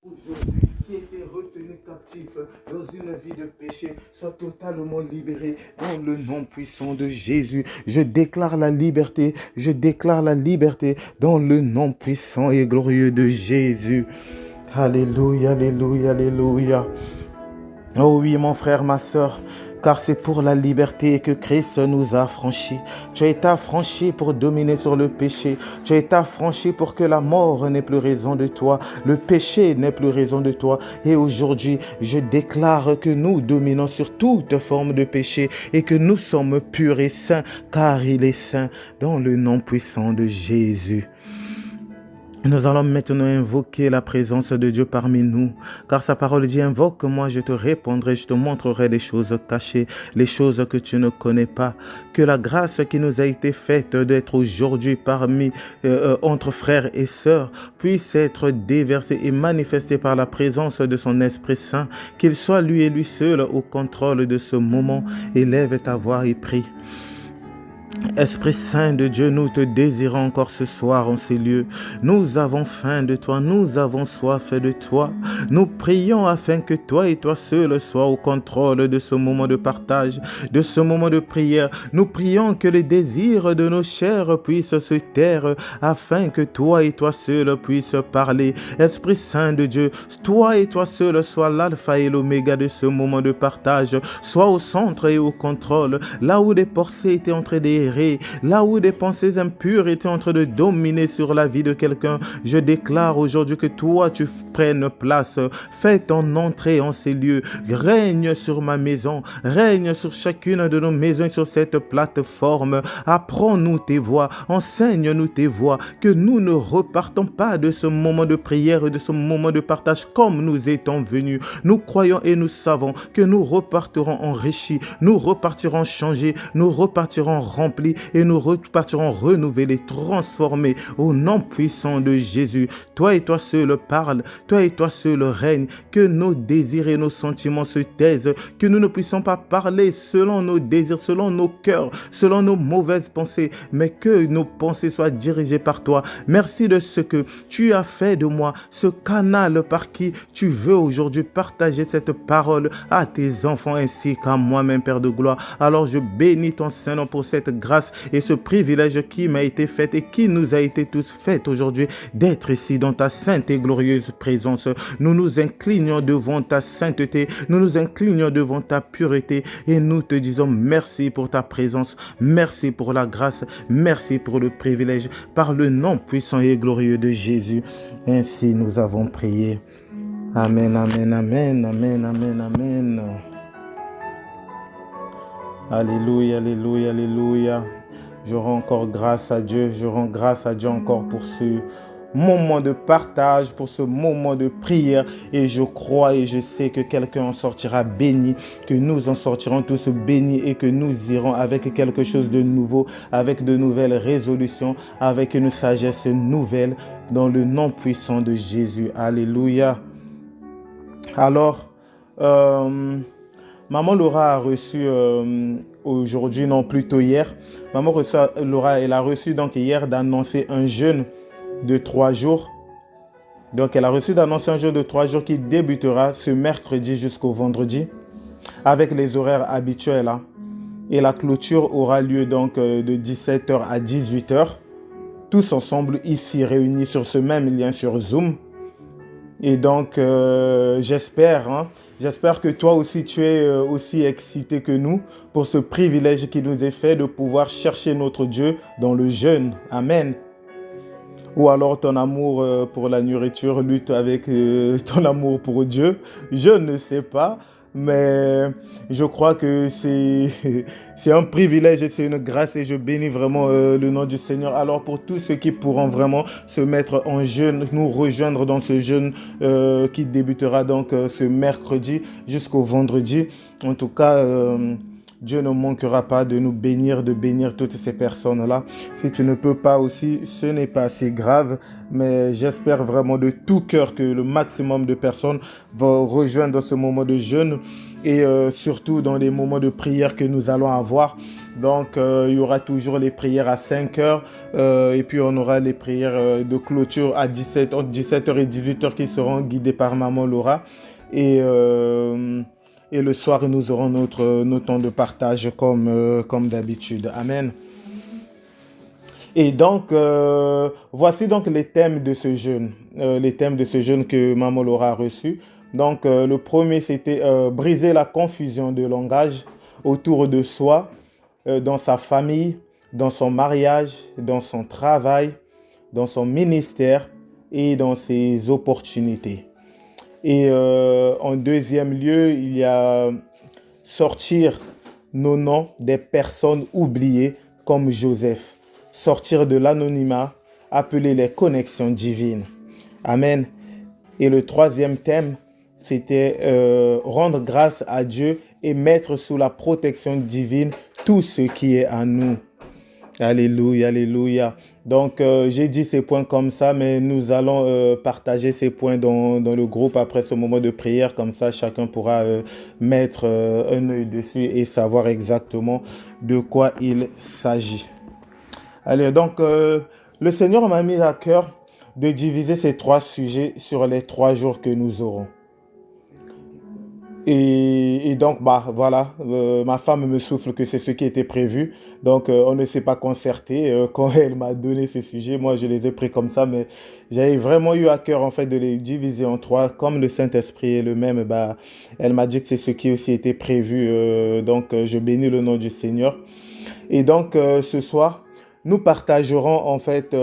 Aujourd'hui, qui était retenu captif dans une vie de péché, soit totalement libéré dans le nom puissant de Jésus. Je déclare la liberté, je déclare la liberté dans le nom puissant et glorieux de Jésus. Alléluia, alléluia, alléluia. Oh oui, mon frère, ma sœur, car c'est pour la liberté que Christ nous a affranchis. Tu as été affranchi pour dominer sur le péché. Tu as été affranchi pour que la mort n'ait plus raison de toi. Le péché n'ait plus raison de toi. Et aujourd'hui, je déclare que nous dominons sur toute forme de péché et que nous sommes purs et saints, car il est saint, dans le nom puissant de Jésus. Nous allons maintenant invoquer la présence de Dieu parmi nous, car sa parole dit: invoque-moi, je te répondrai, je te montrerai les choses cachées, les choses que tu ne connais pas. Que la grâce qui nous a été faite d'être aujourd'hui parmi entre frères et sœurs puisse être déversée et manifestée par la présence de son Esprit Saint, qu'il soit lui et lui seul au contrôle de ce moment. Élève ta voix et prie. Esprit Saint de Dieu, nous te désirons encore ce soir en ces lieux. Nous avons faim de toi, nous avons soif de toi. Nous prions afin que toi et toi seul sois au contrôle de ce moment de partage, de ce moment de prière. Nous prions que les désirs de nos chairs puissent se taire afin que toi et toi seul puisses parler. Esprit Saint de Dieu, toi et toi seul sois l'alpha et l'oméga de ce moment de partage. Sois au centre et au contrôle, là où des pensées étaient en train d'errer, là où des pensées impures étaient en train de dominer sur la vie de quelqu'un. Je déclare aujourd'hui que toi tu prennes place. Fais ton entrée en ces lieux. Règne sur ma maison, règne sur chacune de nos maisons et sur cette plateforme. Apprends-nous tes voies, enseigne-nous tes voies, que nous ne repartons pas de ce moment de prière et de ce moment de partage comme nous étions venus. Nous croyons et nous savons que nous repartirons enrichis, nous repartirons changés, nous repartirons remplis et nous repartirons renouvelés, transformés au nom puissant de Jésus. Toi et toi seul parle, toi et toi seul règne, que nos désirs et nos sentiments se taisent, que nous ne puissions pas parler selon nos désirs, selon nos cœurs, selon nos mauvaises pensées, mais que nos pensées soient dirigées par toi. Merci de ce que tu as fait de moi, ce canal par qui tu veux aujourd'hui partager cette parole à tes enfants ainsi qu'à moi-même, Père de gloire. Alors je bénis ton Saint-Nom pour cette grâce et ce privilège qui m'a été fait et qui nous a été tous fait aujourd'hui d'être ici dans ta sainte et glorieuse présence. Nous nous inclinons devant ta sainteté, nous nous inclinons devant ta pureté et nous te disons merci pour ta présence, merci pour la grâce, merci pour le privilège, par le nom puissant et glorieux de Jésus. Ainsi nous avons prié. Amen, amen, amen, amen, amen, amen. Alléluia, alléluia, alléluia. Je rends encore grâce à Dieu. Je rends grâce à Dieu encore pour ce moment de partage, pour ce moment de prière. Et je crois et je sais que quelqu'un en sortira béni, que nous en sortirons tous bénis et que nous irons avec quelque chose de nouveau, avec de nouvelles résolutions, avec une sagesse nouvelle dans le nom puissant de Jésus. Alléluia. Alors, Maman Laura a reçu aujourd'hui, non plutôt hier, Laura, elle a reçu donc hier d'annoncer un jeûne de 3 jours. Donc elle a reçu d'annoncer un jeûne de 3 jours qui débutera ce mercredi jusqu'au vendredi avec les horaires habituels. Et la clôture aura lieu donc de 17h à 18h. Tous ensemble ici réunis sur ce même lien sur Zoom. Et donc j'espère que toi aussi tu es aussi excité que nous pour ce privilège qui nous est fait de pouvoir chercher notre Dieu dans le jeûne. Amen. Ou alors ton amour pour la nourriture lutte avec ton amour pour Dieu. Je ne sais pas. Mais je crois que c'est un privilège et c'est une grâce et je bénis vraiment le nom du Seigneur. Alors pour tous ceux qui pourront vraiment se mettre en jeûne, nous rejoindre dans ce jeûne qui débutera donc ce mercredi jusqu'au vendredi. En tout cas, Dieu ne manquera pas de nous bénir, de bénir toutes ces personnes-là. Si tu ne peux pas aussi, ce n'est pas si grave, mais j'espère vraiment de tout cœur que le maximum de personnes vont rejoindre ce moment de jeûne et surtout dans les moments de prière que nous allons avoir. Donc, il y aura toujours les prières à 5 heures et puis on aura les prières de clôture à entre 17h et 18h qui seront guidées par Maman Laura. Et le soir, nous aurons notre temps de partage comme d'habitude. Amen. Et donc, voici donc les thèmes de ce jeûne. Les thèmes de ce jeûne que Maman Laura a reçus. Donc, le premier, c'était briser la confusion de langage autour de soi, dans sa famille, dans son mariage, dans son travail, dans son ministère et dans ses opportunités. Et en deuxième lieu, il y a sortir nos noms des personnes oubliées comme Joseph. Sortir de l'anonymat, appeler les connexions divines. Amen. Et le troisième thème, c'était rendre grâce à Dieu et mettre sous la protection divine tout ce qui est à nous. Alléluia, alléluia. Donc, j'ai dit ces points comme ça, mais nous allons partager ces points dans le groupe après ce moment de prière. Comme ça, chacun pourra mettre un œil dessus et savoir exactement de quoi il s'agit. Allez, donc, le Seigneur m'a mis à cœur de diviser ces 3 sujets sur les 3 jours que nous aurons. Et donc, voilà, ma femme me souffle que c'est ce qui était prévu. Donc, on ne s'est pas concerté. Quand elle m'a donné ces sujets, moi, je les ai pris comme ça. Mais j'avais vraiment eu à cœur, en fait, de les diviser en 3. Comme le Saint-Esprit est le même, elle m'a dit que c'est ce qui aussi était prévu. Donc, je bénis le nom du Seigneur. Et donc, ce soir, nous partagerons en fait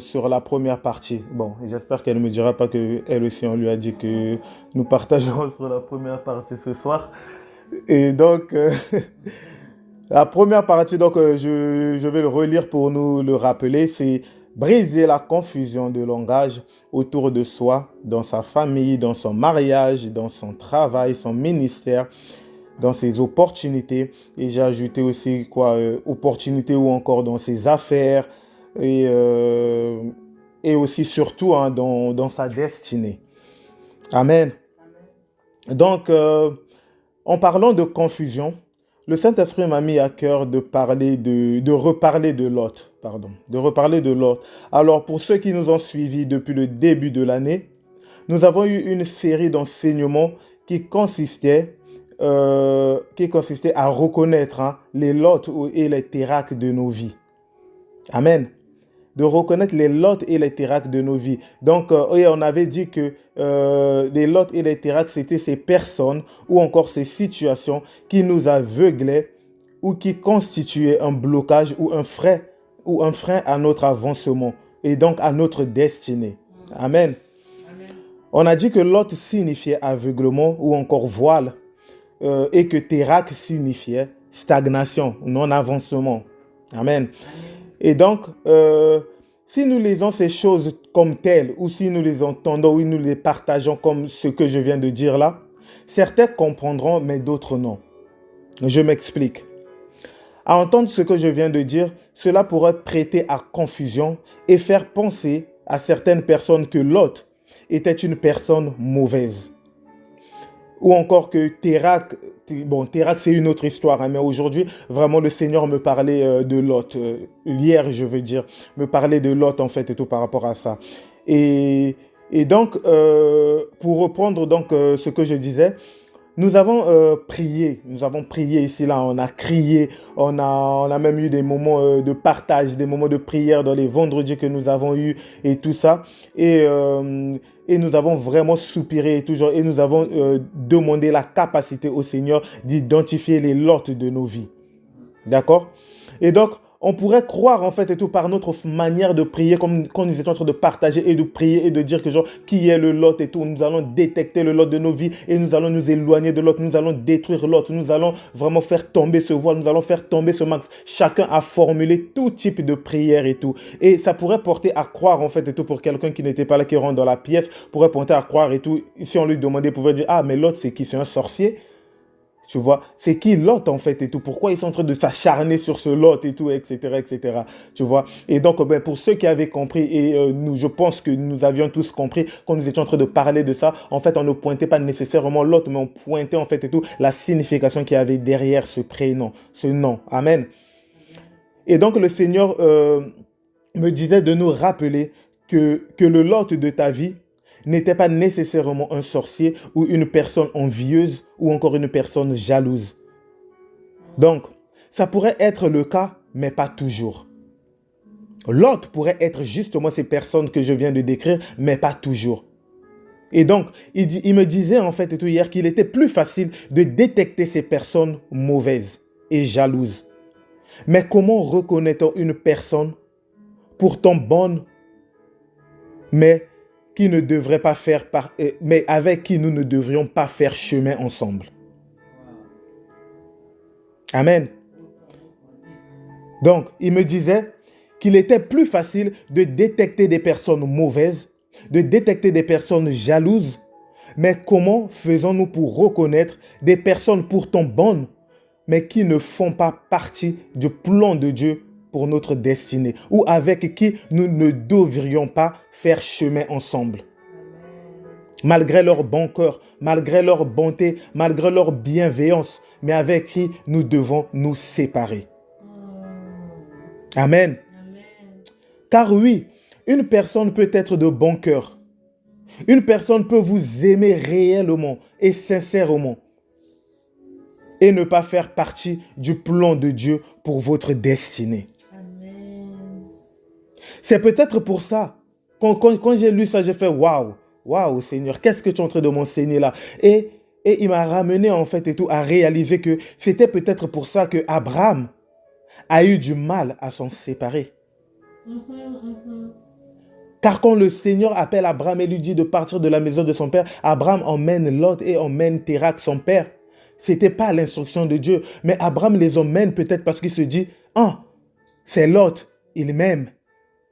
sur la première partie. Bon, j'espère qu'elle ne me dira pas qu'elle aussi, on lui a dit que nous partagerons sur la première partie ce soir. Et donc, la première partie, donc, je vais le relire pour nous le rappeler. C'est briser la confusion de langage autour de soi, dans sa famille, dans son mariage, dans son travail, son ministère, dans ses opportunités, et j'ai ajouté aussi opportunités ou encore dans ses affaires et aussi surtout dans sa destinée. Amen. Donc, en parlant de confusion, le Saint-Esprit m'a mis à cœur de reparler de Lot. Alors, pour ceux qui nous ont suivis depuis le début de l'année, nous avons eu une série d'enseignements qui consistait à reconnaître les Lot et les Térak de nos vies. Amen. De reconnaître les Lot et les Térak de nos vies. Donc, on avait dit que les Lot et les Térak, c'était ces personnes ou encore ces situations qui nous aveuglaient ou qui constituaient un blocage ou un frein à notre avancement et donc à notre destinée. Amen. On a dit que Lot signifiait aveuglement ou encore voile. Et que Térak signifiait stagnation, non-avancement. Amen. Et donc, si nous lisons ces choses comme telles, ou si nous les entendons, ou nous les partageons comme ce que je viens de dire là, certains comprendront, mais d'autres non. Je m'explique. À entendre ce que je viens de dire, cela pourrait prêter à confusion et faire penser à certaines personnes que Lot était une personne mauvaise. Ou encore que Térak c'est une autre histoire, mais aujourd'hui, vraiment, le Seigneur me parlait de Lot. Hier, je veux dire, me parlait de Lot, en fait, et tout par rapport à ça. Et donc, pour reprendre donc ce que je disais, nous avons prié ici, là, on a crié, on a même eu des moments de partage, des moments de prière dans les vendredis que nous avons eus et tout ça. Et nous avons vraiment soupiré et nous avons demandé la capacité au Seigneur d'identifier les lots de nos vies. D'accord? Et donc, on pourrait croire en fait et tout par notre manière de prier, comme quand nous étions en train de partager et de prier et de dire que genre qui est le lot et tout, nous allons détecter le lot de nos vies et nous allons nous éloigner de l'autre, nous allons détruire l'autre, nous allons vraiment faire tomber ce voile, nous allons faire tomber ce max. Chacun a formulé tout type de prière et tout. Et ça pourrait porter à croire en fait et tout pour quelqu'un qui n'était pas là, qui rentre dans la pièce, pourrait porter à croire et tout. Si on lui demandait, il pouvait dire ah mais l'autre c'est qui? C'est un sorcier? Tu vois, c'est qui Lot en fait et tout. Pourquoi ils sont en train de s'acharner sur ce Lot et tout, etc., etc. Tu vois. Et donc, pour ceux qui avaient compris, et nous, je pense que nous avions tous compris, quand nous étions en train de parler de ça, en fait, on ne pointait pas nécessairement Lot, mais on pointait en fait et tout la signification qu'il y avait derrière ce prénom, ce nom. Amen. Et donc, le Seigneur me disait de nous rappeler que le Lot de ta vie n'était pas nécessairement un sorcier ou une personne envieuse ou encore une personne jalouse. Donc, ça pourrait être le cas, mais pas toujours. Lot pourrait être justement ces personnes que je viens de décrire, mais pas toujours. Et donc, il me disait en fait et tout hier qu'il était plus facile de détecter ces personnes mauvaises et jalouses. Mais comment reconnaît-on une personne pourtant bonne, mais qui ne devrait pas faire mais avec qui nous ne devrions pas faire chemin ensemble? Amen. Donc, il me disait qu'il était plus facile de détecter des personnes mauvaises, de détecter des personnes jalouses, mais comment faisons-nous pour reconnaître des personnes pourtant bonnes, mais qui ne font pas partie du plan de Dieu pour notre destinée, ou avec qui nous ne devrions pas faire chemin ensemble? Malgré leur bon cœur, malgré leur bonté, malgré leur bienveillance, mais avec qui nous devons nous séparer. Amen. Car oui, une personne peut être de bon cœur. Une personne peut vous aimer réellement et sincèrement et ne pas faire partie du plan de Dieu pour votre destinée. Amen. C'est peut-être pour ça, quand j'ai lu ça, j'ai fait waouh, waouh Seigneur, qu'est-ce que tu es en train de m'enseigner là? Et il m'a ramené en fait et tout à réaliser que c'était peut-être pour ça que Abraham a eu du mal à s'en séparer. Car quand le Seigneur appelle Abraham et lui dit de partir de la maison de son père, Abraham emmène Lot et emmène Térak, son père. Ce n'était pas l'instruction de Dieu. Mais Abraham les emmène peut-être parce qu'il se dit, ah, c'est Lot, il m'aime.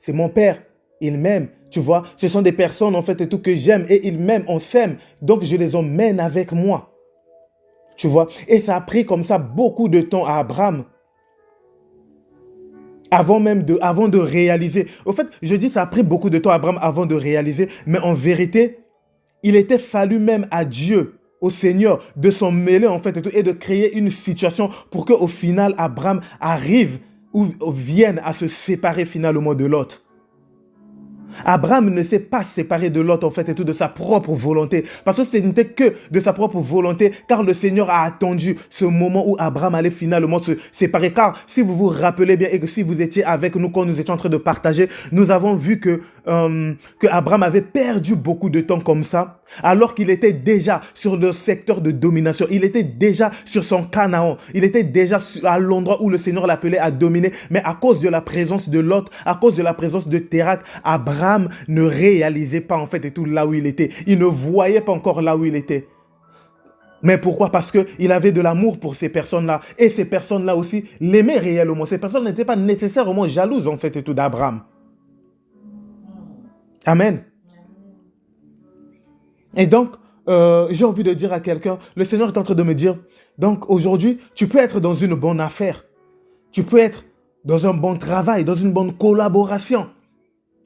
C'est mon père, il m'aime. Tu vois, ce sont des personnes en fait et tout que j'aime et ils m'aiment, on s'aime. Donc je les emmène avec moi. Tu vois, et ça a pris comme ça beaucoup de temps à Abraham. Avant de réaliser. Au fait, je dis ça a pris beaucoup de temps à Abraham avant de réaliser, mais en vérité, il était fallu même à Dieu, au Seigneur, de s'en mêler en fait et de créer une situation pour qu'au final, Abraham arrive ou vienne à se séparer finalement de Lot. Abraham ne s'est pas séparé de Lot en fait et tout de sa propre volonté. Parce que ce n'était que de sa propre volonté, car le Seigneur a attendu ce moment où Abraham allait finalement se séparer. Car si vous vous rappelez bien et que si vous étiez avec nous quand nous étions en train de partager, nous avons vu que Abraham avait perdu beaucoup de temps comme ça, alors qu'il était déjà sur le secteur de domination. Il était déjà sur son Canaan. Il était déjà à l'endroit où le Seigneur l'appelait à dominer. Mais à cause de la présence de Lot, à cause de la présence de Térak, Abraham ne réalisait pas en fait et tout là où il était. Il ne voyait pas encore là où il était. Mais pourquoi? Parce qu'il avait de l'amour pour ces personnes-là. Et ces personnes-là aussi l'aimaient réellement. Ces personnes n'étaient pas nécessairement jalouses en fait et tout d'Abraham. Amen. Et donc, j'ai envie de dire à quelqu'un, le Seigneur est en train de me dire, donc aujourd'hui, tu peux être dans une bonne affaire. Tu peux être dans un bon travail, dans une bonne collaboration.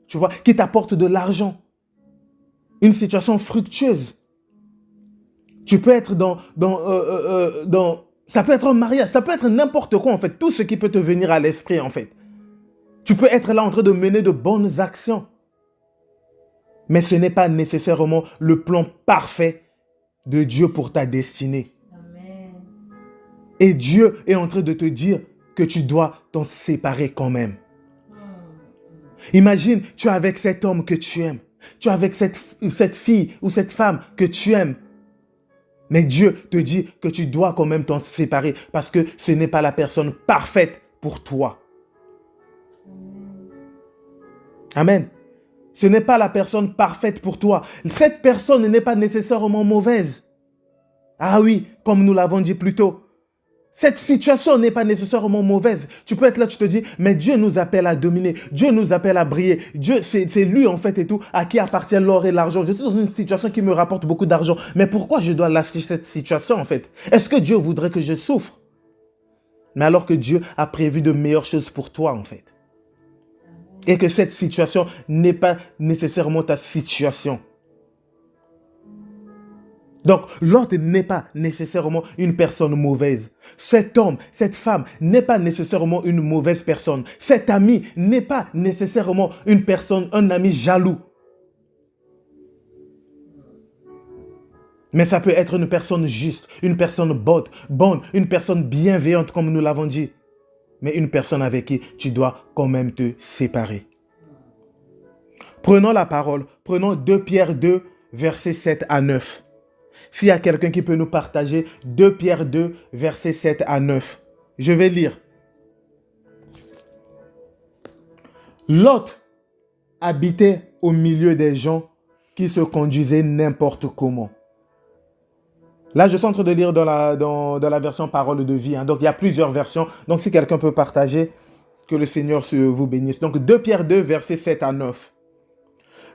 Tu vois, qui t'apporte de l'argent. Une situation fructueuse. Tu peux être ça peut être un mariage, ça peut être n'importe quoi en fait. Tout ce qui peut te venir à l'esprit en fait. Tu peux être là en train de mener de bonnes actions. Mais ce n'est pas nécessairement le plan parfait de Dieu pour ta destinée. Amen. Et Dieu est en train de te dire que tu dois t'en séparer quand même. Imagine, tu es avec cet homme que tu aimes. Tu es avec cette fille ou cette femme que tu aimes. Mais Dieu te dit que tu dois quand même t'en séparer parce que ce n'est pas la personne parfaite pour toi. Amen. Ce n'est pas la personne parfaite pour toi. Cette personne n'est pas nécessairement mauvaise. Ah oui, comme nous l'avons dit plus tôt. Cette situation n'est pas nécessairement mauvaise. Tu peux être là, tu te dis, mais Dieu nous appelle à dominer, Dieu nous appelle à briller. Dieu, c'est lui en fait et tout, à qui appartient l'or et l'argent. Je suis dans une situation qui me rapporte beaucoup d'argent. Mais pourquoi je dois lâcher cette situation en fait? Est-ce que Dieu voudrait que je souffre? Mais alors que Dieu a prévu de meilleures choses pour toi en fait. Et que cette situation n'est pas nécessairement ta situation. Donc, l'autre n'est pas nécessairement une personne mauvaise. Cet homme, cette femme n'est pas nécessairement une mauvaise personne. Cet ami n'est pas nécessairement une personne, un ami jaloux. Mais ça peut être une personne juste, une personne bonne, une personne bienveillante comme nous l'avons dit. Mais une personne avec qui tu dois quand même te séparer. Prenons la parole, prenons 2 Pierre 2, versets 7 à 9. S'il y a quelqu'un qui peut nous partager 2 Pierre 2, versets 7 à 9. Je vais lire. Lot habitait au milieu des gens qui se conduisaient n'importe comment. Là, je suis en train de lire dans la version Parole de vie. Donc, il y a plusieurs versions. Donc, si quelqu'un peut partager, que le Seigneur vous bénisse. Donc, 2 Pierre 2, versets 7 à 9.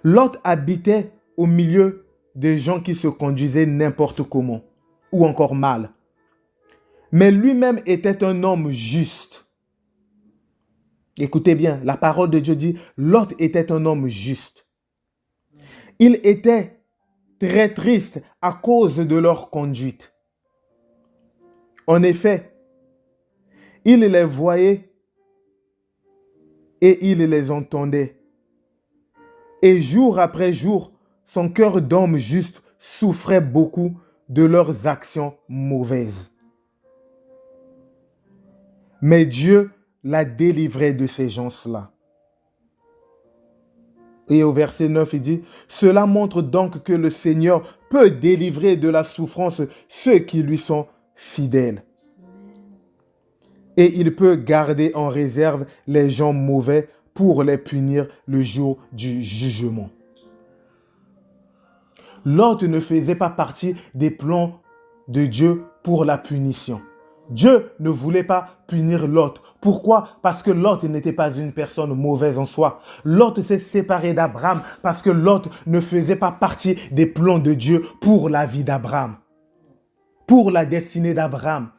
Lot habitait au milieu des gens qui se conduisaient n'importe comment, ou encore mal. Mais lui-même était un homme juste. Écoutez bien, la parole de Dieu dit, Lot était un homme juste. Il était très triste à cause de leur conduite. En effet, il les voyait et il les entendait. Et jour après jour, son cœur d'homme juste souffrait beaucoup de leurs actions mauvaises. Mais Dieu l'a délivré de ces gens-là. Et au verset 9, il dit, « Cela montre donc que le Seigneur peut délivrer de la souffrance ceux qui lui sont fidèles. Et il peut garder en réserve les gens mauvais pour les punir le jour du jugement. » Lot ne faisait pas partie des plans de Dieu pour la punition. Dieu ne voulait pas punir Lot. Pourquoi? Parce que Lot n'était pas une personne mauvaise en soi. Lot s'est séparé d'Abraham parce que Lot ne faisait pas partie des plans de Dieu pour la vie d'Abraham, pour la destinée d'Abraham.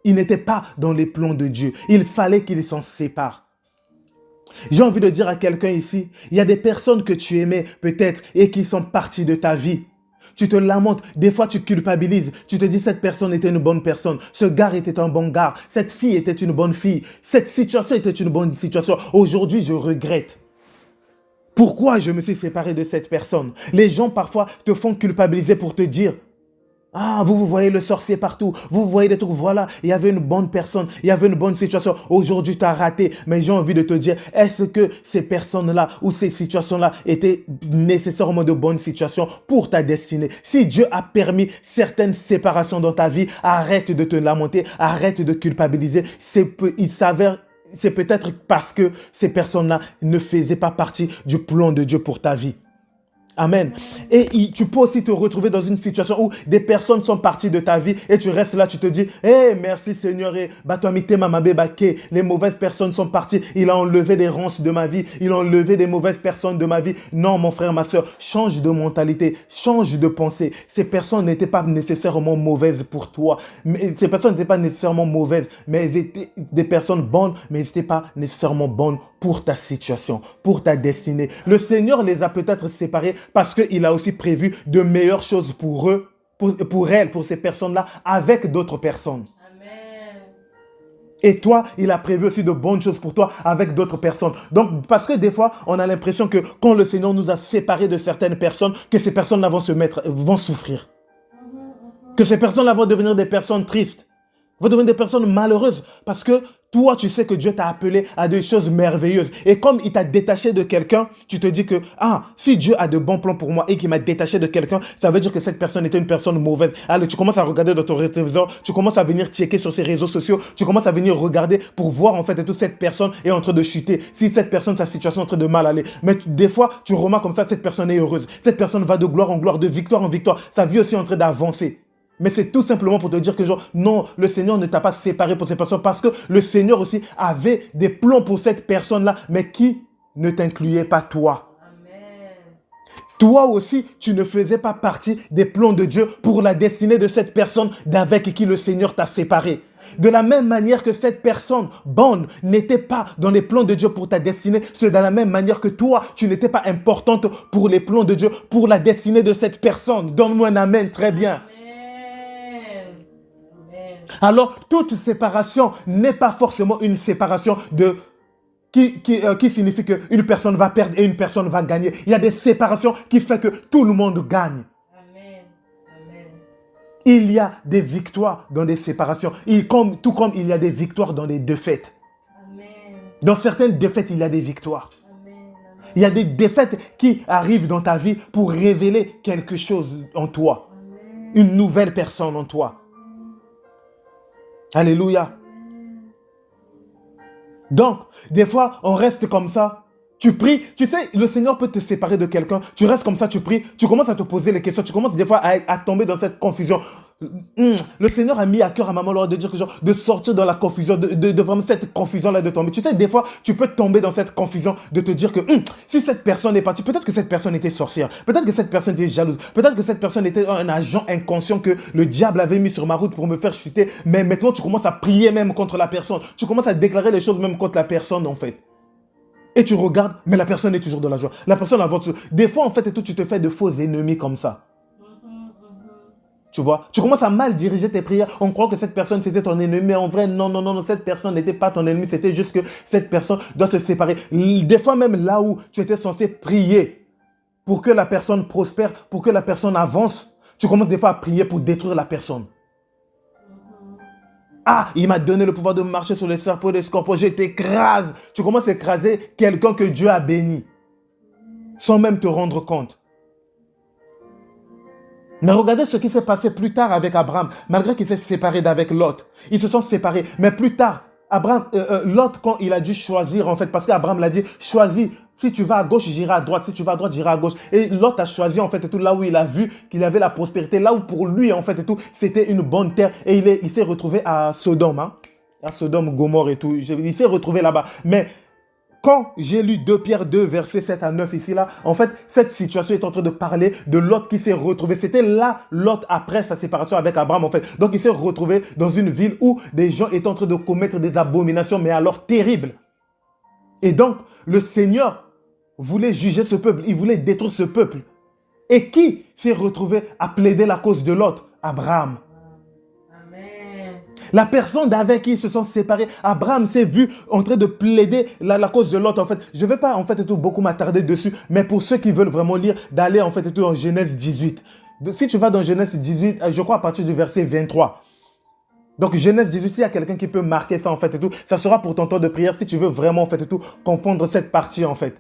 Il n'était pas dans les plans de Dieu. Il fallait qu'il s'en sépare. J'ai envie de dire à quelqu'un ici, il y a des personnes que tu aimais peut-être et qui sont parties de ta vie. Tu te lamentes, des fois tu culpabilises, tu te dis cette personne était une bonne personne, ce gars était un bon gars, cette fille était une bonne fille, cette situation était une bonne situation. Aujourd'hui, je regrette. Pourquoi je me suis séparé de cette personne? Les gens parfois te font culpabiliser pour te dire, ah, vous voyez le sorcier partout, vous voyez des trucs, voilà, il y avait une bonne personne, il y avait une bonne situation, aujourd'hui tu as raté, mais j'ai envie de te dire, est-ce que ces personnes-là ou ces situations-là étaient nécessairement de bonnes situations pour ta destinée? Si Dieu a permis certaines séparations dans ta vie, arrête de te lamenter, arrête de culpabiliser, il s'avère... C'est peut-être parce que ces personnes-là ne faisaient pas partie du plan de Dieu pour ta vie. Amen. Et tu peux aussi te retrouver dans une situation où des personnes sont parties de ta vie et tu restes là, tu te dis, hey, merci Seigneur, les mauvaises personnes sont parties, il a enlevé des ronces de ma vie, il a enlevé des mauvaises personnes de ma vie. Non, mon frère, ma soeur, change de mentalité, change de pensée. Ces personnes n'étaient pas nécessairement mauvaises pour toi. Ces personnes n'étaient pas nécessairement mauvaises, mais elles étaient des personnes bonnes, mais elles n'étaient pas nécessairement bonnes pour ta situation, pour ta destinée. Le Seigneur les a peut-être séparés parce qu'il a aussi prévu de meilleures choses pour eux, pour elles, pour ces personnes-là, avec d'autres personnes. Amen. Et toi, il a prévu aussi de bonnes choses pour toi avec d'autres personnes. Donc, parce que des fois, on a l'impression que quand le Seigneur nous a séparés de certaines personnes, que ces personnes-là vont souffrir. Que ces personnes-là vont devenir des personnes tristes, vont devenir des personnes malheureuses parce que toi, tu sais que Dieu t'a appelé à des choses merveilleuses. Et comme il t'a détaché de quelqu'un, tu te dis que, si Dieu a de bons plans pour moi et qu'il m'a détaché de quelqu'un, ça veut dire que cette personne était une personne mauvaise. Alors, tu commences à regarder dans ton rétroviseur, tu commences à venir checker sur ses réseaux sociaux, tu commences à venir regarder pour voir en fait que cette personne est en train de chuter. Si cette personne, sa situation est en train de mal aller. Mais des fois, tu remarques comme ça, cette personne est heureuse. Cette personne va de gloire en gloire, de victoire en victoire. Sa vie aussi est en train d'avancer. Mais c'est tout simplement pour te dire que genre, non, le Seigneur ne t'a pas séparé pour cette personne parce que le Seigneur aussi avait des plans pour cette personne-là, mais qui ne t'incluait pas toi. Amen. Toi aussi, tu ne faisais pas partie des plans de Dieu pour la destinée de cette personne d'avec qui le Seigneur t'a séparé. De la même manière que cette personne, bonne, n'était pas dans les plans de Dieu pour ta destinée, c'est de la même manière que toi, tu n'étais pas importante pour les plans de Dieu, pour la destinée de cette personne. Donne-moi un amen, très bien. Amen. Amen. Alors, toute séparation n'est pas forcément une séparation qui signifie qu'une personne va perdre et une personne va gagner. Il y a des séparations qui font que tout le monde gagne. Amen. Amen. Il y a des victoires dans des séparations, tout comme il y a des victoires dans des défaites. Amen. Dans certaines défaites, il y a des victoires. Amen. Amen. Il y a des défaites qui arrivent dans ta vie pour révéler quelque chose en toi, Amen. une nouvelle personne en toi. Alléluia. Donc, des fois, on reste comme ça. Tu pries, tu sais, le Seigneur peut te séparer de quelqu'un. Tu restes comme ça, tu pries, tu commences à te poser les questions, tu commences des fois à tomber dans cette confusion. Le Seigneur a mis à cœur à maman Laura de dire que genre, de sortir dans la confusion, de vraiment cette confusion-là de tomber. Tu sais, des fois, tu peux tomber dans cette confusion de te dire que si cette personne est partie, peut-être que cette personne était sorcière, peut-être que cette personne était jalouse, peut-être que cette personne était un agent inconscient que le diable avait mis sur ma route pour me faire chuter. Mais maintenant, tu commences à prier même contre la personne. Tu commences à déclarer les choses même contre la personne, en fait. Et tu regardes, mais la personne est toujours dans la joie. La personne avance. Des fois, en fait, et tout, tu te fais de faux ennemis comme ça. Tu vois, tu commences à mal diriger tes prières. On croit que cette personne, c'était ton ennemi. Mais en vrai, non, non, non, non, cette personne n'était pas ton ennemi. C'était juste que cette personne doit se séparer. Des fois, même là où tu étais censé prier pour que la personne prospère, pour que la personne avance, tu commences des fois à prier pour détruire la personne. Ah, il m'a donné le pouvoir de marcher sur les serpents et les scorpions. Je t'écrase. Tu commences à écraser quelqu'un que Dieu a béni. Sans même te rendre compte. Mais regardez ce qui s'est passé plus tard avec Abraham. Malgré qu'il s'est séparé d'avec Lot. Ils se sont séparés. Mais plus tard, Lot, quand il a dû choisir, en fait, parce qu'Abraham l'a dit, choisis. Si tu vas à gauche, j'irai à droite. Si tu vas à droite, j'irai à gauche. Et Lot a choisi, en fait, et tout, là où il a vu qu'il avait la prospérité, là où pour lui, en fait, et tout, c'était une bonne terre. Et il s'est retrouvé à Sodome, hein, à Sodome, Gomorrhe et tout. Il s'est retrouvé là-bas. Mais quand j'ai lu 2 Pierre 2, versets 7 à 9 ici, là, en fait, cette situation est en train de parler de Lot qui s'est retrouvé. C'était là, Lot, après sa séparation avec Abraham, en fait. Donc, il s'est retrouvé dans une ville où des gens étaient en train de commettre des abominations, mais alors terribles. Et donc, le Seigneur voulait juger ce peuple. Il voulait détruire ce peuple. Et qui s'est retrouvé à plaider la cause de Lot? Abraham. La personne d'avec qui ils se sont séparés, Abraham s'est vu en train de plaider la cause de Lot. En fait, je ne vais pas en fait, beaucoup m'attarder dessus, mais pour ceux qui veulent vraiment lire, d'aller en fait, en Genèse 18. Si tu vas dans Genèse 18, je crois à partir du verset 23. Donc Genèse 18, s'il y a quelqu'un qui peut marquer ça en fait, et tout, ça sera pour ton temps de prière si tu veux vraiment en fait, et tout, comprendre cette partie en fait.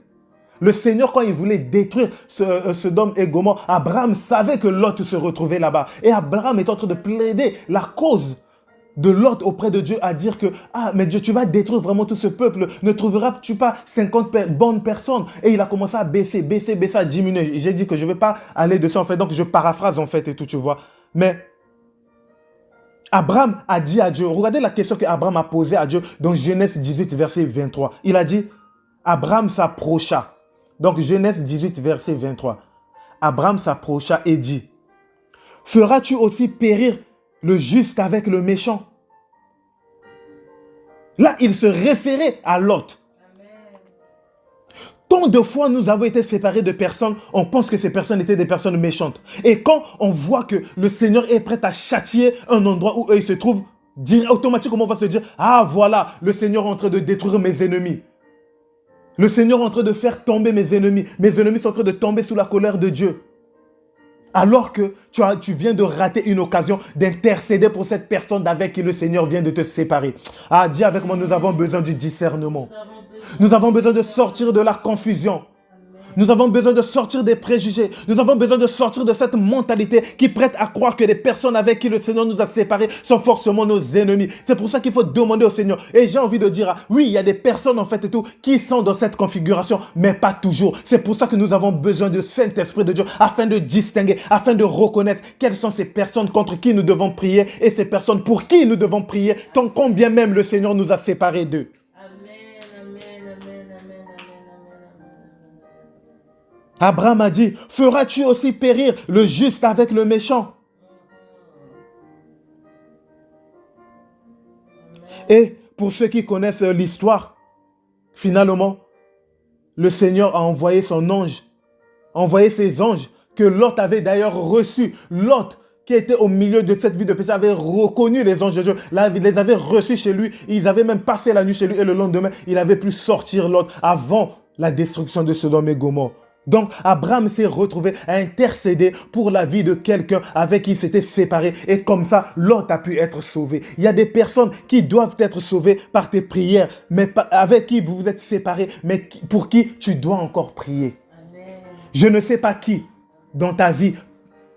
Le Seigneur, quand il voulait détruire Sodome et Gomorrhe, Abraham savait que Lot se retrouvait là-bas. Et Abraham est en train de plaider la cause de Lot auprès de Dieu, à dire que mais Dieu, tu vas détruire vraiment tout ce peuple. Ne trouveras-tu pas 50 bonnes personnes? Et il a commencé à baisser, à diminuer. J'ai dit que je ne vais pas aller dessus en fait, donc je paraphrase en fait et tout, tu vois. Mais Abraham a dit à Dieu, regardez la question qu'Abraham a posée à Dieu dans Genèse 18, verset 23. Il a dit, Abraham s'approcha. Donc Genèse 18, verset 23. Abraham s'approcha et dit, feras-tu aussi périr le juste avec le méchant? Là, il se référait à Lot. Tant de fois nous avons été séparés de personnes, on pense que ces personnes étaient des personnes méchantes. Et quand on voit que le Seigneur est prêt à châtier un endroit où eux ils se trouvent, automatiquement on va se dire, ah voilà, le Seigneur est en train de détruire mes ennemis. Le Seigneur est en train de faire tomber mes ennemis. Mes ennemis sont en train de tomber sous la colère de Dieu. Alors que tu viens de rater une occasion d'intercéder pour cette personne avec qui le Seigneur vient de te séparer. Ah, dis avec moi, nous avons besoin du discernement. Nous avons besoin de sortir de la confusion. Nous avons besoin de sortir des préjugés. Nous avons besoin de sortir de cette mentalité qui prête à croire que les personnes avec qui le Seigneur nous a séparés sont forcément nos ennemis. C'est pour ça qu'il faut demander au Seigneur. Et j'ai envie de dire, oui, il y a des personnes en fait et tout qui sont dans cette configuration, mais pas toujours. C'est pour ça que nous avons besoin du Saint-Esprit de Dieu afin de distinguer, afin de reconnaître quelles sont ces personnes contre qui nous devons prier et ces personnes pour qui nous devons prier, tant combien même le Seigneur nous a séparés d'eux. Abraham a dit, feras-tu aussi périr le juste avec le méchant? Et pour ceux qui connaissent l'histoire, finalement, le Seigneur a envoyé son ange, a envoyé ses anges que Lot avait d'ailleurs reçus. Lot, qui était au milieu de cette vie de péché, avait reconnu les anges de Dieu, il les avait reçus chez lui, ils avaient même passé la nuit chez lui et le lendemain, il avait pu sortir Lot avant la destruction de Sodome et Gomorrhe. Donc, Abraham s'est retrouvé à intercéder pour la vie de quelqu'un avec qui il s'était séparé. Et comme ça, Lot a pu être sauvé. Il y a des personnes qui doivent être sauvées par tes prières, mais avec qui vous vous êtes séparés, mais pour qui tu dois encore prier. Amen. Je ne sais pas qui dans ta vie.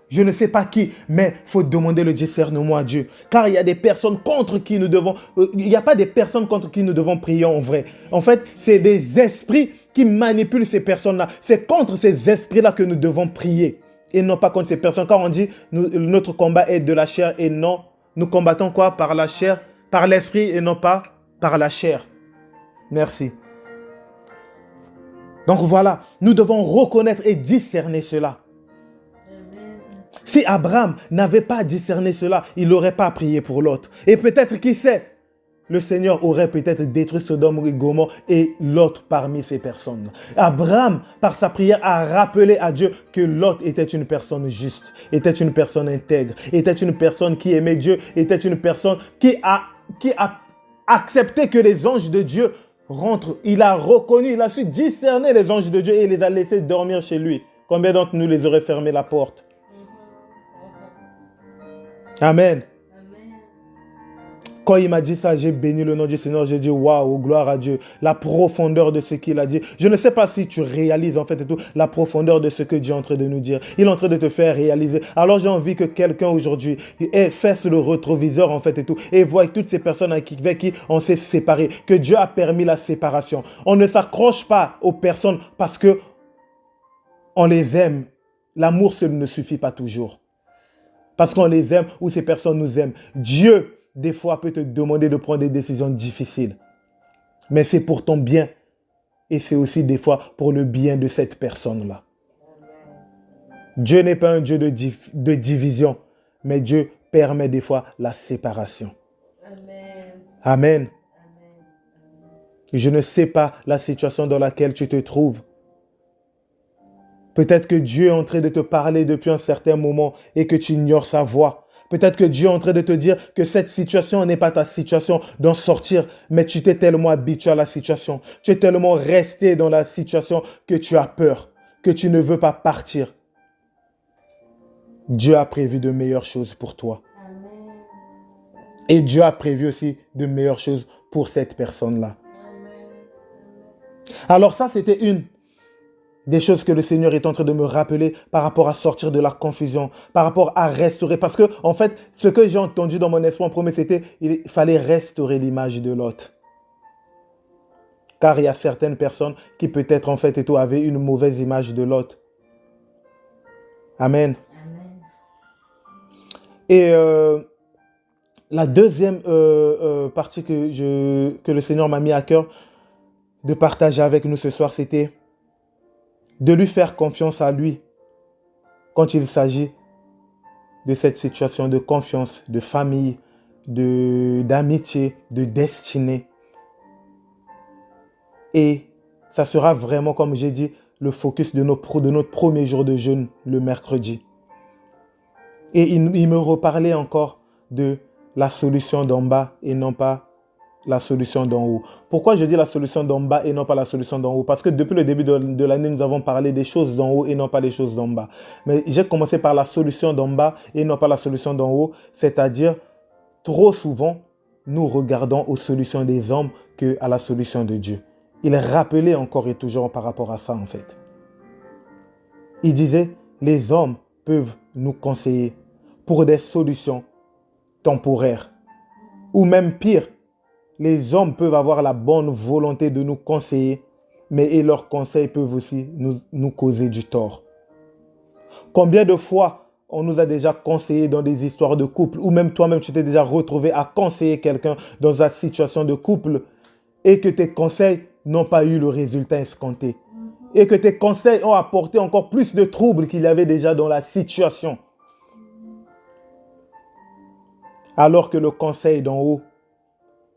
Je ne sais pas qui, mais il faut demander le discernement à Dieu. Car il y a des personnes contre qui nous devons... il n'y a pas des personnes contre qui nous devons prier en vrai. En fait, c'est des esprits qui manipulent ces personnes-là. C'est contre ces esprits-là que nous devons prier. Et non pas contre ces personnes. Quand on dit notre combat est de la chair et non, nous combattons quoi? Par la chair, par l'esprit et non pas par la chair. Merci. Donc voilà, nous devons reconnaître et discerner cela. Si Abraham n'avait pas discerné cela, il n'aurait pas prié pour Lot. Et peut-être, qui sait, le Seigneur aurait peut-être détruit Sodome et Gomorrhe et Lot parmi ces personnes. Abraham, par sa prière, a rappelé à Dieu que Lot était une personne juste, était une personne intègre, était une personne qui aimait Dieu, était une personne qui a accepté que les anges de Dieu rentrent. Il a reconnu, il a su discerner les anges de Dieu et il les a laissés dormir chez lui. Combien d'entre nous les auraient fermé la porte? Amen. Quand il m'a dit ça, j'ai béni le nom du Seigneur. J'ai dit waouh, gloire à Dieu. La profondeur de ce qu'il a dit. Je ne sais pas si tu réalises en fait et tout, la profondeur de ce que Dieu est en train de nous dire. Il est en train de te faire réaliser. Alors j'ai envie que quelqu'un aujourd'hui fasse le rétroviseur en fait et tout et voit toutes ces personnes avec qui on s'est séparés. Que Dieu a permis la séparation. On ne s'accroche pas aux personnes parce que on les aime. L'amour seul ne suffit pas toujours. Parce qu'on les aime ou ces personnes nous aiment. Dieu, des fois, peut te demander de prendre des décisions difficiles. Mais c'est pour ton bien. Et c'est aussi des fois pour le bien de cette personne-là. Dieu n'est pas un Dieu de division. Mais Dieu permet des fois la séparation. Amen. Amen. Je ne sais pas la situation dans laquelle tu te trouves. Peut-être que Dieu est en train de te parler depuis un certain moment et que tu ignores sa voix. Peut-être que Dieu est en train de te dire que cette situation n'est pas ta situation d'en sortir, mais tu t'es tellement habitué à la situation. Tu es tellement resté dans la situation que tu as peur, que tu ne veux pas partir. Dieu a prévu de meilleures choses pour toi. Amen. Et Dieu a prévu aussi de meilleures choses pour cette personne-là. Alors ça, c'était une des choses que le Seigneur est en train de me rappeler par rapport à sortir de la confusion, par rapport à restaurer. Parce que, en fait, ce que j'ai entendu dans mon esprit en premier, c'était qu'il fallait restaurer l'image de Lot. Car il y a certaines personnes qui peut-être, en fait, et tout, avaient une mauvaise image de Lot. Amen. Amen. Et la deuxième partie que le Seigneur m'a mis à cœur de partager avec nous ce soir, c'était de lui faire confiance à lui quand il s'agit de cette situation de confiance, de famille, d'amitié, de destinée. Et ça sera vraiment, comme j'ai dit, le focus de notre premier jour de jeûne, le mercredi. Et il me reparlait encore de la solution d'en bas et non pas la solution d'en haut. Pourquoi je dis la solution d'en bas et non pas la solution d'en haut? Parce que depuis le début de l'année, nous avons parlé des choses d'en haut et non pas les choses d'en bas. Mais j'ai commencé par la solution d'en bas et non pas la solution d'en haut. C'est-à-dire, trop souvent, nous regardons aux solutions des hommes qu'à la solution de Dieu. Il est rappelé encore et toujours par rapport à ça en fait. Il disait, les hommes peuvent nous conseiller pour des solutions temporaires. Ou même pire, les hommes peuvent avoir la bonne volonté de nous conseiller, mais et leurs conseils peuvent aussi nous causer du tort. Combien de fois on nous a déjà conseillé dans des histoires de couple, ou même toi-même tu t'es déjà retrouvé à conseiller quelqu'un dans une situation de couple, et que tes conseils n'ont pas eu le résultat escompté. Et que tes conseils ont apporté encore plus de troubles qu'il y avait déjà dans la situation. Alors que le conseil d'en haut,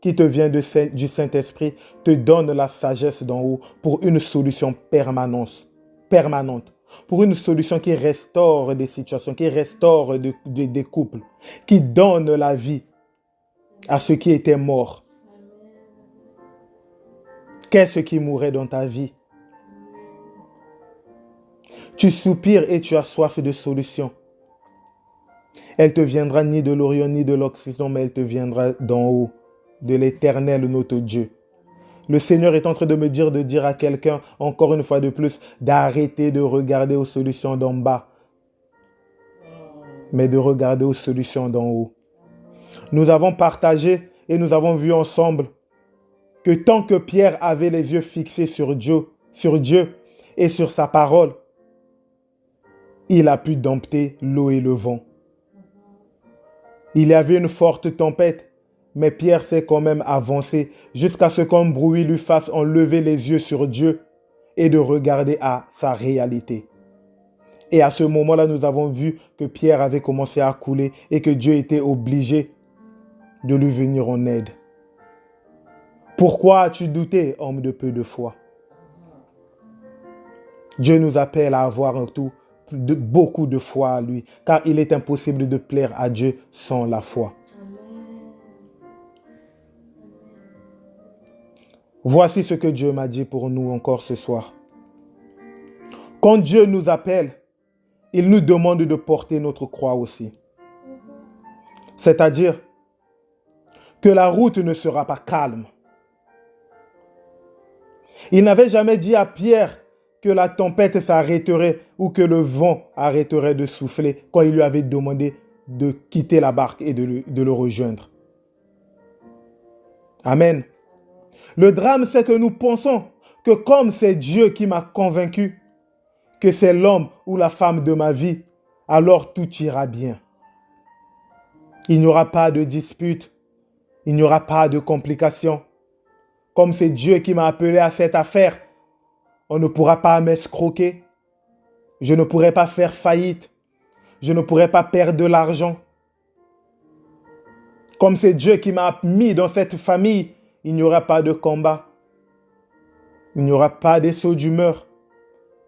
qui te vient du Saint-Esprit, te donne la sagesse d'en haut pour une solution permanente. Pour une solution qui restaure des situations, qui restaure des couples, qui donne la vie à ceux qui étaient morts. Qu'est-ce qui mourait dans ta vie? Tu soupires et tu as soif de solutions. Elle te viendra ni de l'Orient ni de l'Occident, mais elle te viendra d'en haut, de l'Éternel, notre Dieu. Le Seigneur est en train de me dire à quelqu'un, encore une fois de plus, d'arrêter de regarder aux solutions d'en bas, mais de regarder aux solutions d'en haut. Nous avons partagé et nous avons vu ensemble que tant que Pierre avait les yeux fixés sur Dieu et sur sa parole, il a pu dompter l'eau et le vent. Il y avait une forte tempête, mais Pierre s'est quand même avancé jusqu'à ce qu'un bruit lui fasse enlever les yeux sur Dieu et de regarder à sa réalité. Et à ce moment-là, nous avons vu que Pierre avait commencé à couler et que Dieu était obligé de lui venir en aide. Pourquoi as-tu douté, homme de peu de foi? Dieu nous appelle à avoir beaucoup de foi à lui, car il est impossible de plaire à Dieu sans la foi. Voici ce que Dieu m'a dit pour nous encore ce soir. Quand Dieu nous appelle, il nous demande de porter notre croix aussi. C'est-à-dire que la route ne sera pas calme. Il n'avait jamais dit à Pierre que la tempête s'arrêterait ou que le vent arrêterait de souffler quand il lui avait demandé de quitter la barque et de le rejoindre. Amen. Le drame, c'est que nous pensons que comme c'est Dieu qui m'a convaincu que c'est l'homme ou la femme de ma vie, alors tout ira bien. Il n'y aura pas de dispute, il n'y aura pas de complications. Comme c'est Dieu qui m'a appelé à cette affaire, on ne pourra pas m'escroquer. Je ne pourrai pas faire faillite. Je ne pourrai pas perdre de l'argent. Comme c'est Dieu qui m'a mis dans cette famille, il n'y aura pas de combat. Il n'y aura pas des sauts d'humeur.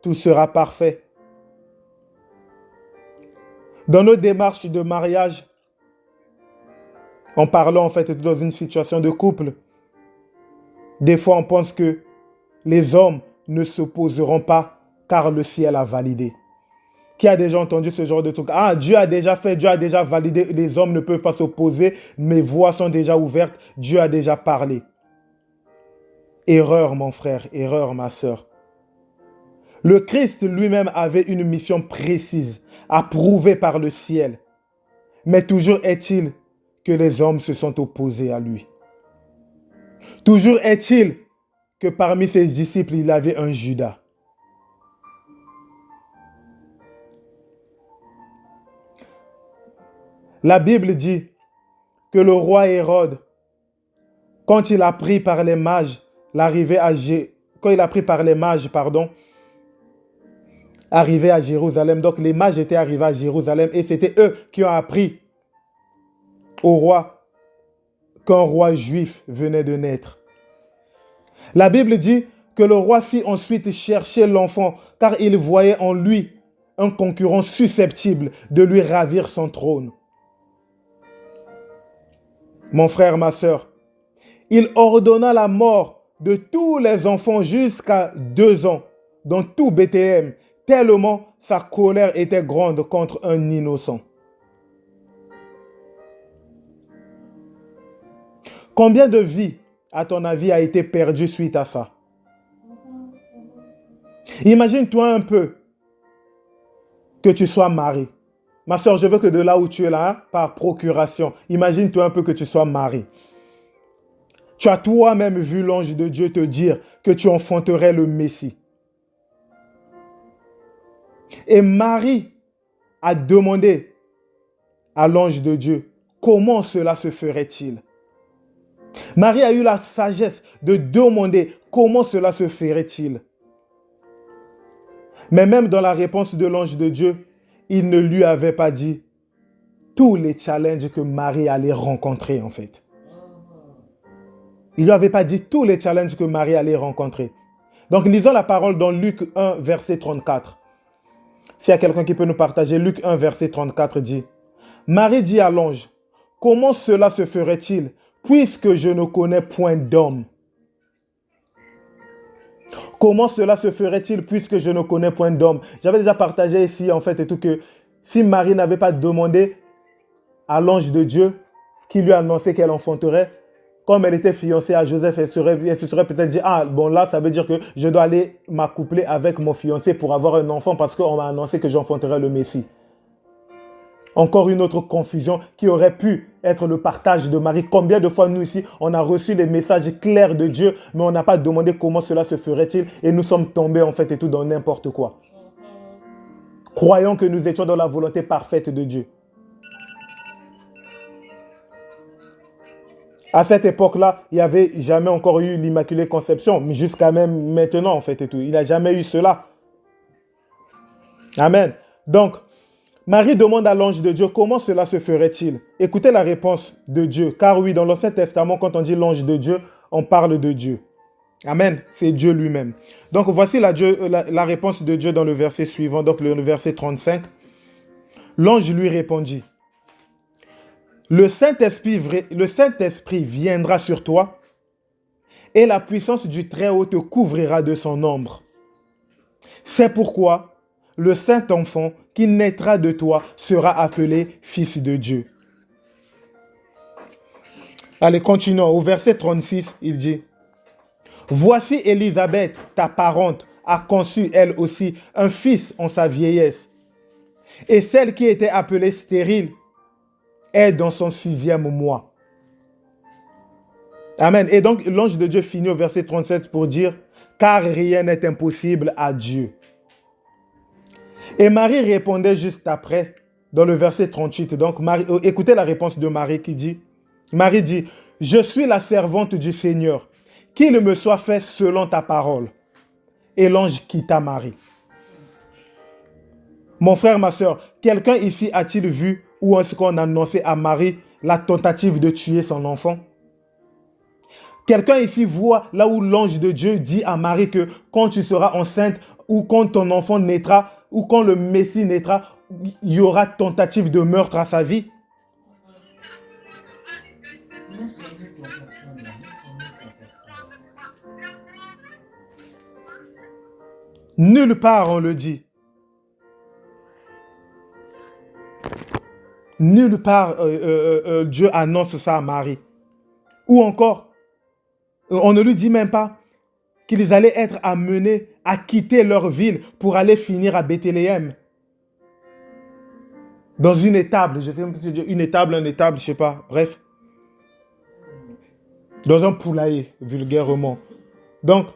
Tout sera parfait. Dans nos démarches de mariage, en parlant en fait dans une situation de couple, des fois on pense que les hommes ne s'opposeront pas car le ciel a validé. Qui a déjà entendu ce genre de truc? Ah, Dieu a déjà fait, Dieu a déjà validé, les hommes ne peuvent pas s'opposer, mes voix sont déjà ouvertes, Dieu a déjà parlé. Erreur mon frère, erreur ma sœur. Le Christ lui-même avait une mission précise, approuvée par le ciel. Mais toujours est-il que les hommes se sont opposés à lui. Toujours est-il que parmi ses disciples, il avait un Judas. La Bible dit que le roi Hérode, quand il a pris par les mages, arrivé à Jérusalem, donc les mages étaient arrivés à Jérusalem et c'était eux qui ont appris au roi qu'un roi juif venait de naître. La Bible dit que le roi fit ensuite chercher l'enfant car il voyait en lui un concurrent susceptible de lui ravir son trône. Mon frère, ma sœur, il ordonna la mort de tous les enfants jusqu'à 2 ans dans tout Bethléem, tellement sa colère était grande contre un innocent. Combien de vies, à ton avis, a été perdu suite à ça? Imagine-toi un peu que tu sois marié. Ma soeur, je veux que de là où tu es là, par procuration, imagine-toi un peu que tu sois marié. Tu as toi-même vu l'ange de Dieu te dire que tu enfanterais le Messie. Et Marie a demandé à l'ange de Dieu, comment cela se ferait-il? Marie a eu la sagesse de demander comment cela se ferait-il. Mais même dans la réponse de l'ange de Dieu, il ne lui avait pas dit tous les challenges que Marie allait rencontrer en fait. Il ne lui avait pas dit tous les challenges que Marie allait rencontrer. Donc lisons la parole dans Luc 1, verset 34. S'il y a quelqu'un qui peut nous partager, Luc 1, verset 34 dit, Marie dit à l'ange, comment cela se ferait-il, puisque je ne connais point d'homme? Comment cela se ferait-il, puisque je ne connais point d'homme? J'avais déjà partagé ici, en fait, et tout, que si Marie n'avait pas demandé à l'ange de Dieu, qui lui a annoncé qu'elle enfanterait, comme elle était fiancée à Joseph, elle se serait peut-être dit, ah, bon là, ça veut dire que je dois aller m'accoupler avec mon fiancé pour avoir un enfant parce qu'on m'a annoncé que j'enfanterais le Messie. Encore une autre confusion qui aurait pu être le partage de Marie. Combien de fois nous ici, on a reçu les messages clairs de Dieu, mais on n'a pas demandé comment cela se ferait-il et nous sommes tombés en fait et tout dans n'importe quoi. Croyons que nous étions dans la volonté parfaite de Dieu. À cette époque-là, il n'y avait jamais encore eu l'Immaculée Conception, mais jusqu'à même maintenant, en fait, et tout. Il n'y a jamais eu cela. Amen. Donc, Marie demande à l'ange de Dieu, comment cela se ferait-il? Écoutez la réponse de Dieu. Car oui, dans l'Ancien Testament, quand on dit l'ange de Dieu, on parle de Dieu. Amen. C'est Dieu lui-même. Donc, voici la réponse de Dieu dans le verset suivant, donc le verset 35. L'ange lui répondit, le Saint-Esprit viendra sur toi et la puissance du Très-Haut te couvrira de son ombre. C'est pourquoi le Saint-Enfant qui naîtra de toi sera appelé Fils de Dieu. Allez, continuons. Au verset 36, il dit, voici Élisabeth, ta parente, a conçu elle aussi un fils en sa vieillesse. Et celle qui était appelée stérile est dans son 6e mois. Amen. Et donc, l'ange de Dieu finit au verset 37 pour dire, car rien n'est impossible à Dieu. Et Marie répondait juste après, dans le verset 38. Donc, écoutez la réponse de Marie qui dit, Marie dit, je suis la servante du Seigneur, qu'il me soit fait selon ta parole. Et l'ange quitta Marie. Mon frère, ma soeur, quelqu'un ici a-t-il vu ou est-ce qu'on a annoncé à Marie la tentative de tuer son enfant? Quelqu'un ici voit là où l'ange de Dieu dit à Marie que quand tu seras enceinte ou quand ton enfant naîtra ou quand le Messie naîtra, il y aura tentative de meurtre à sa vie? Nulle part on le dit. Nulle part Dieu annonce ça à Marie. Ou encore, on ne lui dit même pas qu'ils allaient être amenés à quitter leur ville pour aller finir à Bethléem. Dans une étable, je sais même pas si une étable, je ne sais pas, bref. Dans un poulailler, vulgairement. Donc,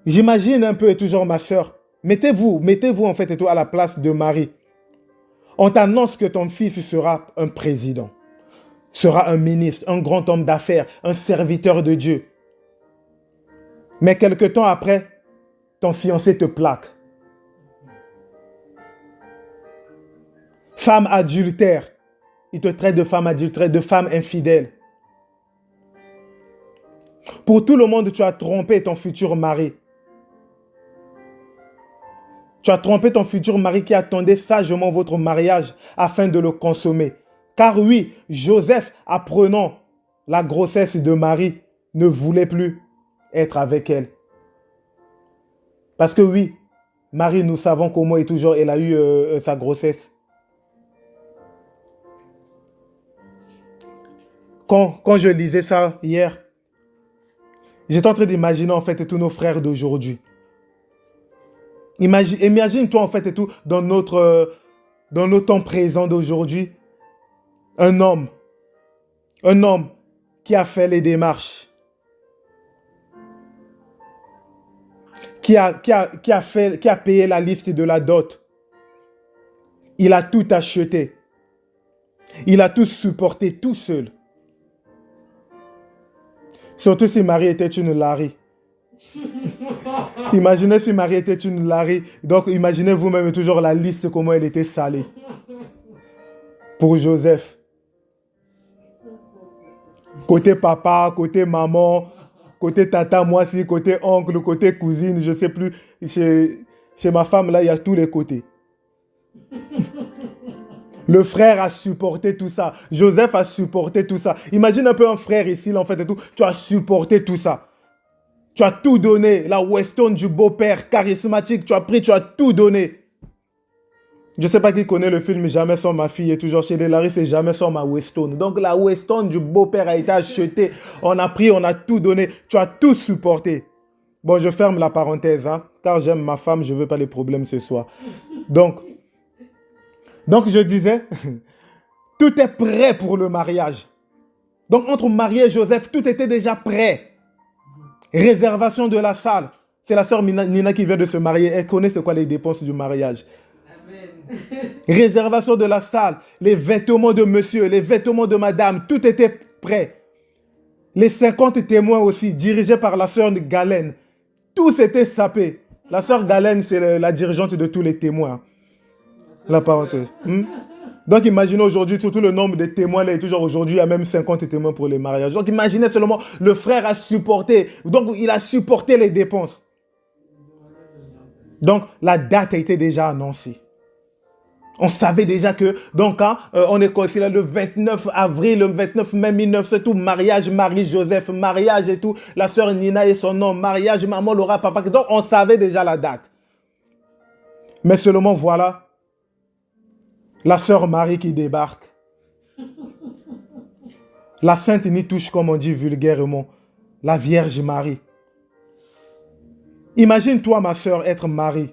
j'imagine un peu, et toujours ma soeur, mettez-vous en fait et tout à la place de Marie. On t'annonce que ton fils sera un président, sera un ministre, un grand homme d'affaires, un serviteur de Dieu. Mais quelque temps après, ton fiancé te plaque. Femme adultère. Il te traite de femme adultère, de femme infidèle. Pour tout le monde, tu as trompé ton futur mari. Tu as trompé ton futur mari qui attendait sagement votre mariage afin de le consommer. Car oui, Joseph, apprenant la grossesse de Marie, ne voulait plus être avec elle. Parce que oui, Marie, nous savons comment et toujours elle a eu sa grossesse. Quand je lisais ça hier, j'étais en train d'imaginer en fait tous nos frères d'aujourd'hui. Imagine-toi en fait et tout, dans nos temps présents d'aujourd'hui, un homme qui a fait les démarches, qui a payé la liste de la dot. Il a tout acheté. Il a tout supporté tout seul. Surtout si Marie était une Larry. Imaginez si Marie était une Larry. Donc imaginez vous-même toujours la liste, comment elle était salée. Pour Joseph. Côté papa, côté maman, côté tata, moi aussi, côté oncle, côté cousine, je ne sais plus. Chez ma femme, là, il y a tous les côtés. Le frère a supporté tout ça. Joseph a supporté tout ça. Imagine un peu un frère ici, là, en fait, et tout. Tu as supporté tout ça. Tu as tout donné. La Weston du beau-père, charismatique, tu as pris, tu as tout donné. Je ne sais pas qui connaît le film Jamais sans ma fille et toujours chez les Larry, c'est Jamais sans ma Weston. Donc la Weston du beau-père a été achetée. On a pris, on a tout donné. Tu as tout supporté. Bon, je ferme la parenthèse, hein, car j'aime ma femme, je ne veux pas les problèmes ce soir. Donc je disais, tout est prêt pour le mariage. Donc entre Marie et Joseph, tout était déjà prêt. Réservation de la salle. C'est la sœur Nina qui vient de se marier. Elle connaît ce qu'est les dépenses du mariage. Réservation de la salle, les vêtements de monsieur, les vêtements de madame, tout était prêt. Les 50 témoins aussi, dirigés par la sœur Galène. Tous étaient sapés. La sœur Galène, c'est la dirigeante de tous les témoins. La parenthèse. Donc imaginez aujourd'hui, surtout le nombre de témoins, là, et toujours aujourd'hui, il y a même 50 témoins pour les mariages. Donc imaginez seulement, le frère a supporté. Donc il a supporté les dépenses. Donc la date a été déjà annoncée. On savait déjà que, donc, hein, on est considéré le 29 avril, le 29 mai 1900, tout, mariage Marie-Joseph, mariage et tout, la sœur Nina et son nom, mariage maman Laura, papa. Donc, on savait déjà la date. Mais seulement, voilà, la sœur Marie qui débarque. La Sainte Nitouche, comme on dit vulgairement, la Vierge Marie. Imagine-toi, ma sœur, être Marie.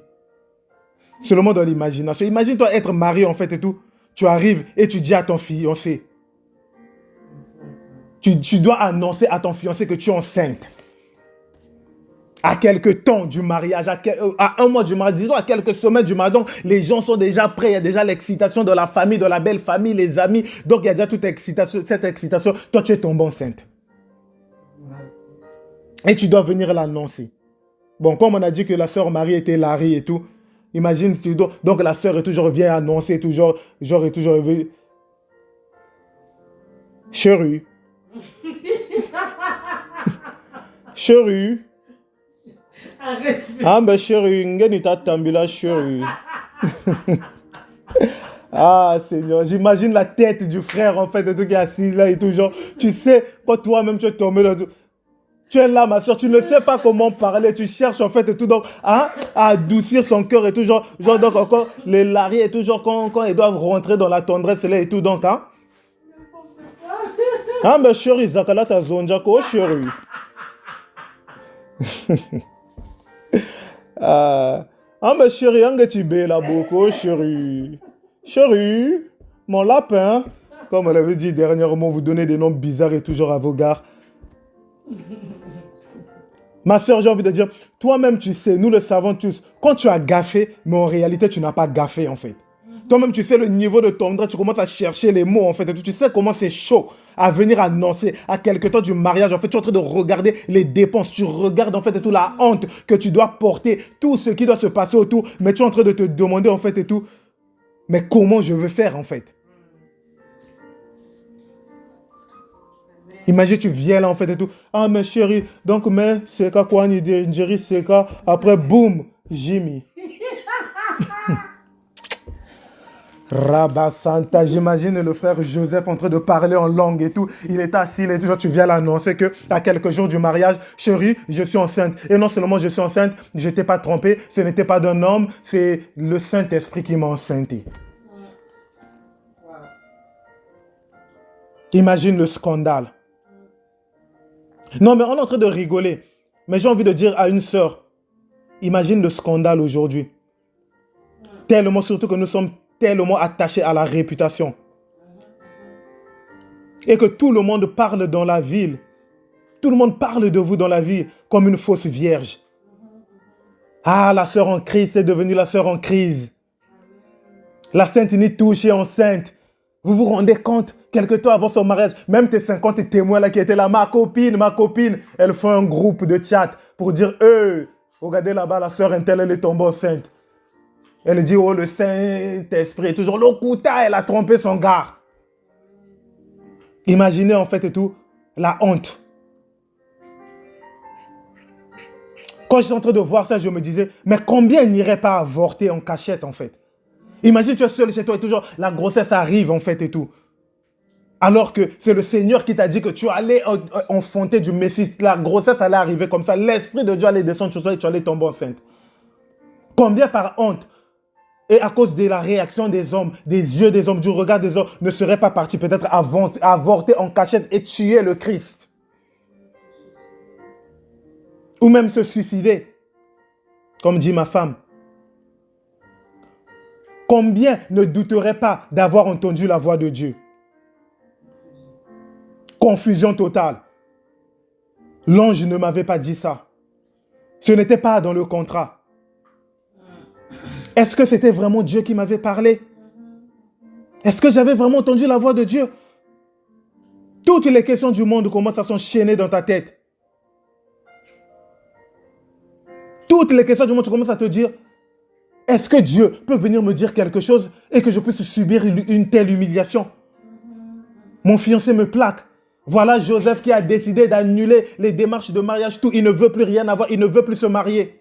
Seulement dans l'imagination. Imagine-toi être marié en fait et tout. Tu arrives et tu dis à ton fiancé. Tu dois annoncer à ton fiancé que tu es enceinte. À quelques temps du mariage, à un mois du mariage, disons à quelques semaines du mariage. Donc les gens sont déjà prêts. Il y a déjà l'excitation de la famille, de la belle famille, les amis. Donc il y a déjà toute cette excitation. Toi tu es tombée enceinte. Et tu dois venir l'annoncer. Bon, comme on a dit que la sœur Marie était Larry et tout. Imagine, donc la sœur est toujours vient annoncer, toujours chérie. Chérie. Ah ben chérie, ngeni tatambila chérie. Ah Seigneur, j'imagine la tête du frère en fait, de tout qui est assis là et tout genre, tu sais, quand toi-même tu es tombé là, tu es là, ma soeur, tu ne sais pas comment parler, tu cherches en fait et tout, donc, hein, à adoucir son cœur et tout, genre donc encore, les Larry et tout, genre, quand ils doivent rentrer dans la tendresse là et tout, donc, hein. Ah, mais chérie, Zakala, ta zonjako, chérie. Ah, mais chérie, Angetibé, la boko, chérie. Chérie, mon lapin, comme on l'avait dit dernièrement, vous donnez des noms bizarres et toujours à vos gars. Ma soeur, j'ai envie de dire, toi-même tu sais, nous le savons tous, quand tu as gaffé, mais en réalité tu n'as pas gaffé en fait. Toi-même tu sais le niveau de ton droit, tu commences à chercher les mots en fait, tu sais comment c'est chaud à venir annoncer à quelque temps du mariage. En fait, tu es en train de regarder les dépenses, tu regardes en fait et tout la honte que tu dois porter, tout ce qui doit se passer autour, mais tu es en train de te demander en fait et tout, mais comment je veux faire en fait. Imagine, tu viens là en fait et tout. Ah, mais chérie, donc, mais c'est quoi, Jerry, c'est quoi. Après, boum, Jimmy. Rabba Santa, j'imagine le frère Joseph en train de parler en langue et tout. Il est assis, il est toujours, tu viens l'annoncer que à quelques jours du mariage, chérie, je suis enceinte. Et non seulement je suis enceinte, je n'étais pas trompée, ce n'était pas d'un homme, c'est le Saint-Esprit qui m'a enceinté. Imagine le scandale. Non, mais on est en train de rigoler. Mais j'ai envie de dire à une sœur, Imagine le scandale aujourd'hui. Tellement, surtout que nous sommes tellement attachés à la réputation. Et que tout le monde parle dans la ville. Tout le monde parle de vous dans la ville comme une fausse vierge. Ah, la sœur en crise, c'est devenu la sœur en crise. La sainte ni touchée enceinte. Vous vous rendez compte, quelque temps avant son mariage, même tes 50 témoins là qui étaient là, ma copine, elle fait un groupe de chat pour dire, regardez là-bas, la sœur Intel, elle est tombée enceinte. Elle dit, oh, le Saint-Esprit, toujours l'Okuta, elle a trompé son gars. Imaginez en fait et tout, la honte. Quand j'étais en train de voir ça, je me disais, mais combien n'irait pas avorter en cachette en fait? Imagine, tu es seul chez toi et toujours la grossesse arrive en fait et tout. Alors que c'est le Seigneur qui t'a dit que tu allais enfanter du Messie. La grossesse allait arriver comme ça. L'Esprit de Dieu allait descendre sur toi et tu allais tomber enceinte. Combien par honte et à cause de la réaction des hommes, des yeux des hommes, du regard des hommes, ne serait pas parti peut-être avorter en cachette et tuer le Christ? Ou même se suicider, comme dit ma femme. Combien ne douterait pas d'avoir entendu la voix de Dieu? Confusion totale. L'ange ne m'avait pas dit ça. Ce n'était pas dans le contrat. Est-ce que c'était vraiment Dieu qui m'avait parlé? Est-ce que j'avais vraiment entendu la voix de Dieu? Toutes les questions du monde commencent à s'enchaîner dans ta tête. Toutes les questions du monde, tu commences à te dire, est-ce que Dieu peut venir me dire quelque chose et que je puisse subir une telle humiliation? Mon fiancé me plaque. Voilà Joseph qui a décidé d'annuler les démarches de mariage, tout. Il ne veut plus rien avoir, il ne veut plus se marier.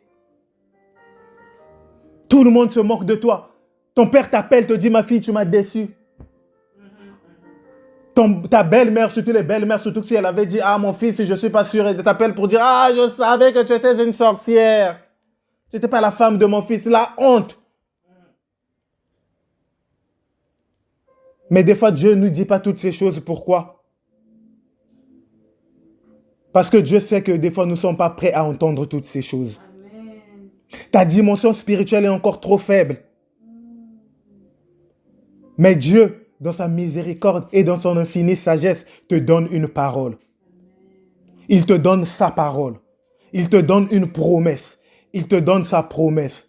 Tout le monde se moque de toi. Ton père t'appelle, te dit, ma fille, tu m'as déçu. Ta belle-mère, surtout les belles-mères, surtout si elle avait dit, ah mon fils, je ne suis pas sûre, elle t'appelle pour dire, ah je savais que tu étais une sorcière. Tu n'étais pas la femme de mon fils. La honte. Mais des fois, Dieu ne nous dit pas toutes ces choses. Pourquoi? Parce que Dieu sait que des fois, nous ne sommes pas prêts à entendre toutes ces choses. Amen. Ta dimension spirituelle est encore trop faible. Mais Dieu, dans sa miséricorde et dans son infinie sagesse, te donne une parole. Il te donne sa parole. Il te donne une promesse. Il te donne sa promesse.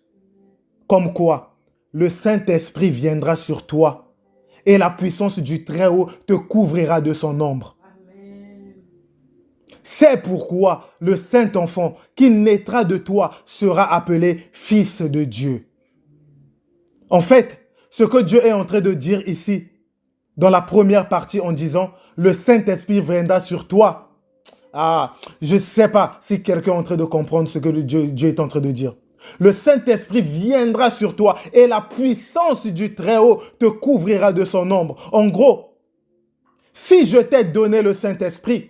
Comme quoi, le Saint-Esprit viendra sur toi et la puissance du Très-Haut te couvrira de son ombre. Amen. C'est pourquoi le Saint-Enfant qui naîtra de toi sera appelé Fils de Dieu. En fait, ce que Dieu est en train de dire ici, dans la première partie en disant, le Saint-Esprit viendra sur toi. Ah, je ne sais pas si quelqu'un est en train de comprendre ce que Dieu est en train de dire. Le Saint-Esprit viendra sur toi et la puissance du Très-Haut te couvrira de son ombre. En gros, si je t'ai donné le Saint-Esprit,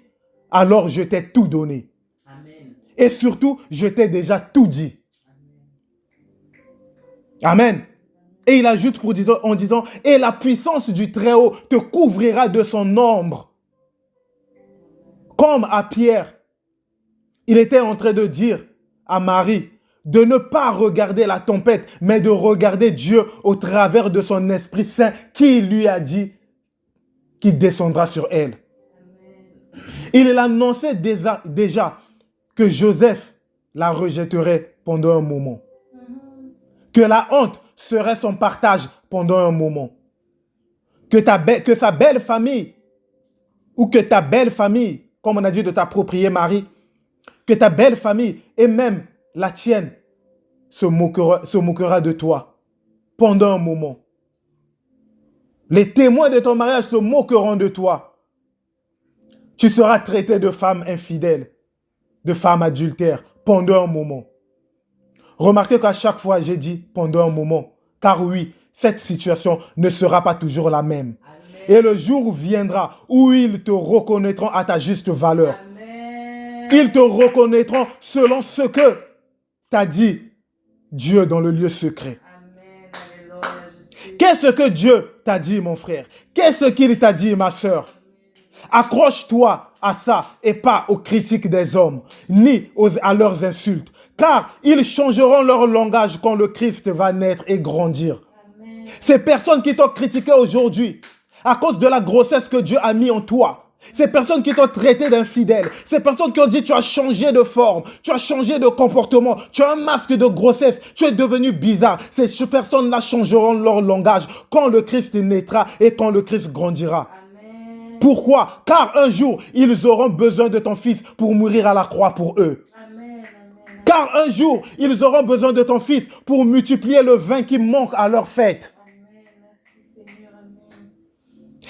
alors je t'ai tout donné. Amen. Et surtout, je t'ai déjà tout dit. Amen. Et il ajoute en disant, et la puissance du Très-Haut te couvrira de son ombre. Comme à Pierre, il était en train de dire à Marie de ne pas regarder la tempête, mais de regarder Dieu au travers de son Esprit Saint qui lui a dit qu'il descendra sur elle. Amen. Il annonçait déjà que Joseph la rejetterait pendant un moment. Que la honte serait son partage pendant un moment. Que sa belle famille, ou que ta belle famille, comme on a dit de t'approprier Marie, que ta belle famille et même la tienne se moquera de toi pendant un moment. Les témoins de ton mariage se moqueront de toi. Tu seras traité de femme infidèle, de femme adultère pendant un moment. Remarquez qu'à chaque fois, j'ai dit pendant un moment. Car oui, cette situation ne sera pas toujours la même. Amen. Et le jour viendra où ils te reconnaîtront à ta juste valeur. Amen. Ils te reconnaîtront selon ce que t'a dit Dieu dans le lieu secret. Amen. Alléluia, je sais. Qu'est-ce que Dieu t'a dit, mon frère? Qu'est-ce qu'il t'a dit, ma sœur? Accroche-toi à ça et pas aux critiques des hommes, ni à leurs insultes. car ils changeront leur langage quand le Christ va naître et grandir. Amen. Ces personnes qui t'ont critiqué aujourd'hui, à cause de la grossesse que Dieu a mis en toi, ces personnes qui t'ont traité d'infidèle, ces personnes qui ont dit tu as changé de forme, tu as changé de comportement, tu as un masque de grossesse, tu es devenu bizarre. Ces personnes-là changeront leur langage quand le Christ naîtra et quand le Christ grandira. Amen. Pourquoi? Car un jour, ils auront besoin de ton fils pour mourir à la croix pour eux. Amen. Amen. Car un jour, ils auront besoin de ton fils pour multiplier le vin qui manque à leur fête. Amen. Merci Seigneur. Amen.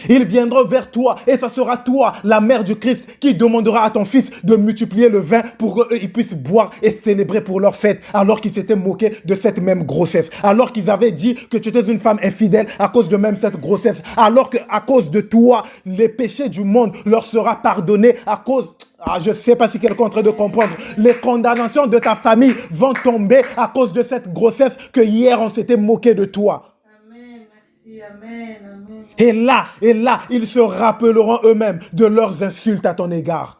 Ils viendront vers toi et ce sera toi, la mère du Christ, qui demandera à ton fils de multiplier le vin pour qu'eux ils puissent boire et célébrer pour leur fête, alors qu'ils s'étaient moqués de cette même grossesse, alors qu'ils avaient dit que tu étais une femme infidèle à cause de même cette grossesse, alors qu'à cause de toi, les péchés du monde leur sera pardonné à cause... je ne sais pas si quelqu'un est en train de comprendre. Les condamnations de ta famille vont tomber à cause de cette grossesse que hier on s'était moqué de toi. Amen. Merci. Amen. Amen. Et là, ils se rappelleront eux-mêmes de leurs insultes à ton égard.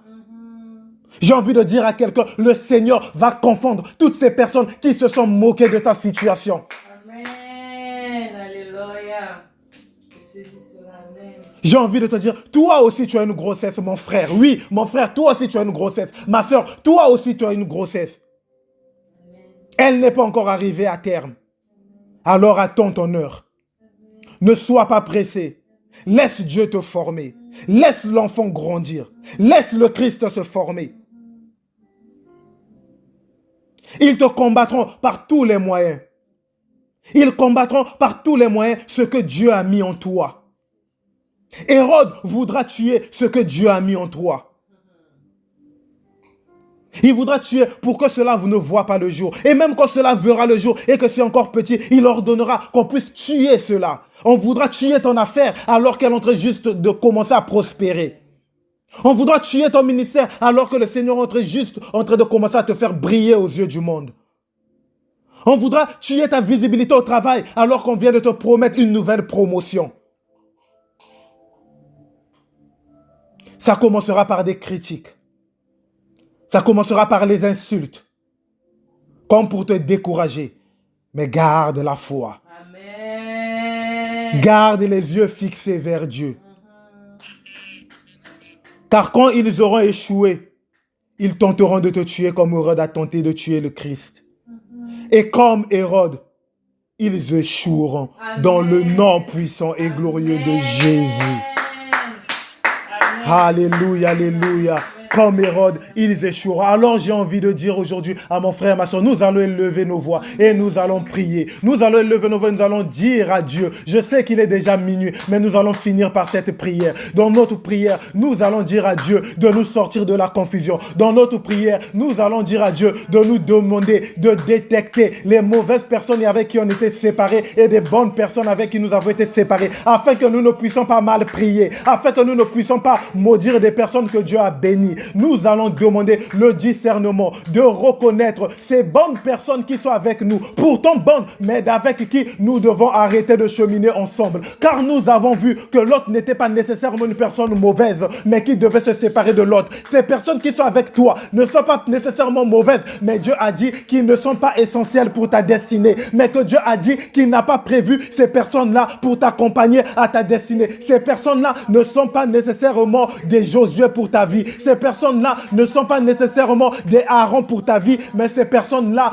J'ai envie de dire à quelqu'un, le Seigneur va confondre toutes ces personnes qui se sont moquées de ta situation. Amen. Alléluia. Je saisis cela. Amen. J'ai envie de te dire, toi aussi tu as une grossesse, mon frère. Oui, mon frère, toi aussi tu as une grossesse. Ma soeur, toi aussi tu as une grossesse. Amen. Elle n'est pas encore arrivée à terme. Alors attends ton heure. Ne sois pas pressé. Laisse Dieu te former. Laisse l'enfant grandir. Laisse le Christ se former. Ils te combattront par tous les moyens. Ils combattront par tous les moyens ce que Dieu a mis en toi. Hérode voudra tuer ce que Dieu a mis en toi. Il voudra tuer pour que cela ne voit pas le jour. Et même quand cela verra le jour et que c'est encore petit, il ordonnera qu'on puisse tuer cela. On voudra tuer ton affaire alors qu'elle est en train juste de commencer à prospérer. On voudra tuer ton ministère alors que le Seigneur est juste en train de commencer à te faire briller aux yeux du monde. On voudra tuer ta visibilité au travail alors qu'on vient de te promettre une nouvelle promotion. Ça commencera par des critiques. Ça commencera par les insultes, comme pour te décourager. Mais garde la foi. Amen. Garde les yeux fixés vers Dieu. Car quand ils auront échoué, ils tenteront de te tuer comme Hérode a tenté de tuer le Christ. Et comme Hérode, ils échoueront dans le nom puissant et glorieux de Jésus. Alléluia, alléluia. Comme Hérode, ils échoueront. Alors j'ai envie de dire aujourd'hui à mon frère, ma soeur, nous allons élever nos voix et nous allons prier. Nous allons élever nos voix et nous allons dire à Dieu. Je sais qu'il est déjà minuit, mais nous allons finir par cette prière. Dans notre prière, nous allons dire à Dieu de nous sortir de la confusion. Dans notre prière, nous allons dire à Dieu de nous demander de détecter les mauvaises personnes avec qui on était séparés et des bonnes personnes avec qui nous avons été séparés, afin que nous ne puissions pas mal prier, afin que nous ne puissions pas maudire des personnes que Dieu a bénies. Nous allons demander le discernement de reconnaître ces bonnes personnes qui sont avec nous, pourtant bonnes, mais avec qui nous devons arrêter de cheminer ensemble. Car nous avons vu que l'autre n'était pas nécessairement une personne mauvaise, mais qui devait se séparer de l'autre. Ces personnes qui sont avec toi ne sont pas nécessairement mauvaises, mais Dieu a dit qu'ils ne sont pas essentielles pour ta destinée, mais que Dieu a dit qu'il n'a pas prévu ces personnes-là pour t'accompagner à ta destinée. Ces personnes-là ne sont pas nécessairement des Josué pour ta vie. Ces personnes-là ne sont pas nécessairement des Aaron pour ta vie, mais ces personnes-là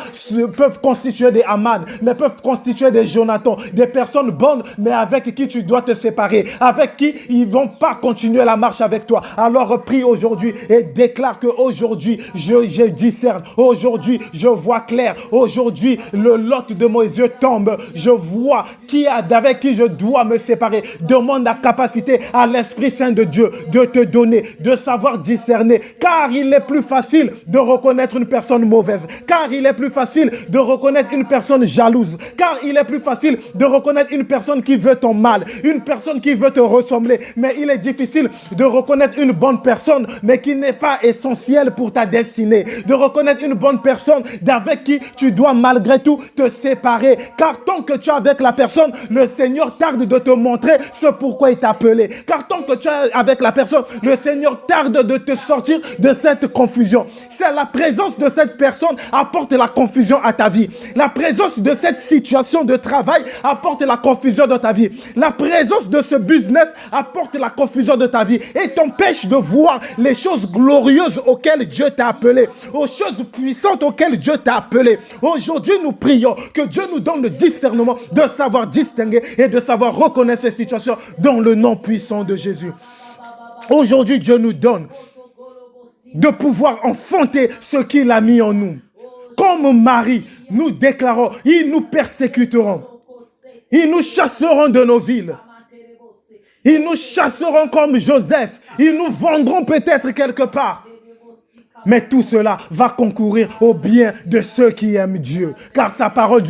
peuvent constituer des Aman, mais peuvent constituer des Jonathan, des personnes bonnes, mais avec qui tu dois te séparer, avec qui ils ne vont pas continuer la marche avec toi. Alors prie aujourd'hui et déclare qu'aujourd'hui, je discerne, aujourd'hui, je vois clair, aujourd'hui, le lot de mes yeux tombe, je vois avec qui je dois me séparer. Demande la capacité à l'Esprit Saint de Dieu de te donner, de savoir discerner, car il est plus facile de reconnaître une personne mauvaise, car il est plus facile de reconnaître une personne jalouse, car il est plus facile de reconnaître une personne qui veut ton mal, une personne qui veut te ressembler, mais il est difficile de reconnaître une bonne personne, mais qui n'est pas essentielle pour ta destinée, de reconnaître une bonne personne avec qui tu dois malgré tout te séparer, car tant que tu es avec la personne, le Seigneur tarde de te montrer ce pourquoi il t'a appelé, car tant que tu es avec la personne, le Seigneur tarde de te sortir sortir de cette confusion. C'est la présence de cette personne apporte la confusion à ta vie. La présence de cette situation de travail apporte la confusion dans ta vie. La présence de ce business apporte la confusion de ta vie et t'empêche de voir les choses glorieuses auxquelles Dieu t'a appelé, aux choses puissantes auxquelles Dieu t'a appelé. Aujourd'hui, nous prions que Dieu nous donne le discernement de savoir distinguer et de savoir reconnaître ces situations dans le nom puissant de Jésus. Aujourd'hui, Dieu nous donne de pouvoir enfanter ce qu'il a mis en nous. Comme Marie, nous déclarons, ils nous persécuteront. Ils nous chasseront de nos villes. Ils nous chasseront comme Joseph. Ils nous vendront peut-être quelque part. Mais tout cela va concourir au bien de ceux qui aiment Dieu. Car sa parole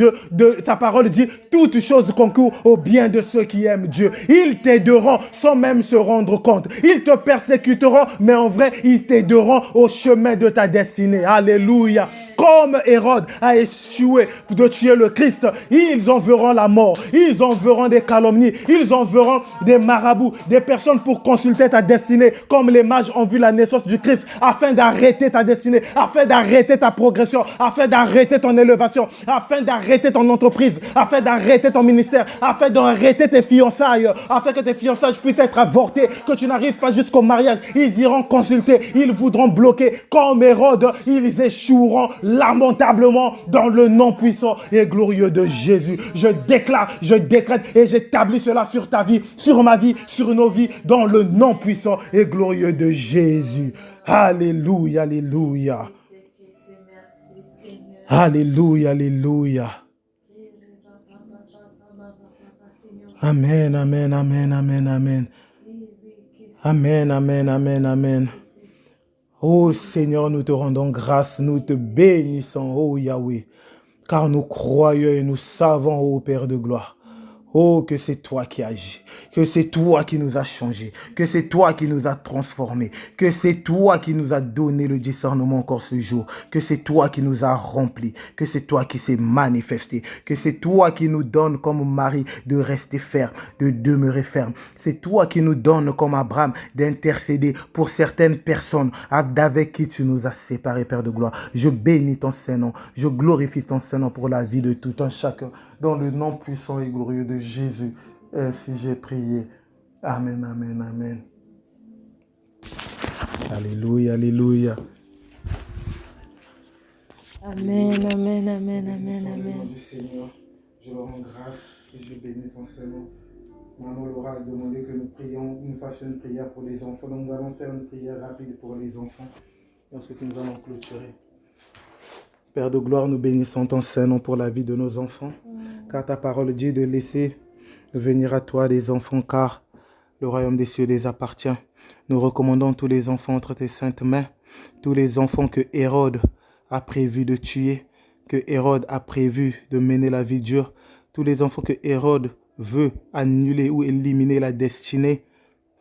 dit, toutes choses concourent au bien de ceux qui aiment Dieu. Ils t'aideront sans même se rendre compte. Ils te persécuteront, mais en vrai, ils t'aideront au chemin de ta destinée. Alléluia. Comme Hérode a échoué de tuer le Christ, ils enverront la mort. Ils enverront des calomnies. Ils enverront des marabouts, des personnes pour consulter ta destinée, comme les mages ont vu la naissance du Christ, afin d'arrêter ta destinée, afin d'arrêter ta progression, afin d'arrêter ton élévation, afin d'arrêter ton entreprise, afin d'arrêter ton ministère, afin d'arrêter tes fiançailles, afin que tes fiançailles puissent être avortées, que tu n'arrives pas jusqu'au mariage. Ils iront consulter, ils voudront bloquer. Comme Hérode, ils échoueront lamentablement dans le nom puissant et glorieux de Jésus. Je déclare, je décrète et j'établis cela sur ta vie, sur ma vie, sur nos vies, dans le nom puissant et glorieux de Jésus. Alléluia, alléluia. Alléluia, alléluia. Amen, amen, amen, amen, amen. Amen, amen, amen, amen. Oh Seigneur, nous te rendons grâce, nous te bénissons, oh Yahweh, car nous croyons et nous savons, oh Père de gloire, oh que c'est toi qui agis, que c'est toi qui nous as changés, que c'est toi qui nous as transformés, que c'est toi qui nous as donné le discernement encore ce jour, que c'est toi qui nous as remplis, que c'est toi qui s'est manifesté, que c'est toi qui nous donne comme Marie de rester ferme, de demeurer ferme. C'est toi qui nous donne comme Abraham d'intercéder pour certaines personnes avec qui tu nous as séparés, Père de gloire. Je bénis ton Saint-Nom, je glorifie ton Saint-Nom pour la vie de tout un chacun, dans le nom puissant et glorieux de Jésus. Ainsi j'ai prié. Amen, amen, amen. Alléluia, alléluia. Amen, amen, amen, amen, amen. Au nom du Seigneur, je leur rends grâce et je bénis son Saint-Nom. Maman Laura a demandé que nous fassions une prière pour les enfants. Donc nous allons faire une prière rapide pour les enfants. Ensuite nous allons clôturer. Père de gloire, nous bénissons ton Saint-Nom pour la vie de nos enfants. Car ta parole dit de laisser venir à toi les enfants, car le royaume des cieux les appartient. Nous recommandons tous les enfants entre tes saintes mains, tous les enfants que Hérode a prévu de tuer, que Hérode a prévu de mener la vie dure, tous les enfants que Hérode veut annuler ou éliminer la destinée,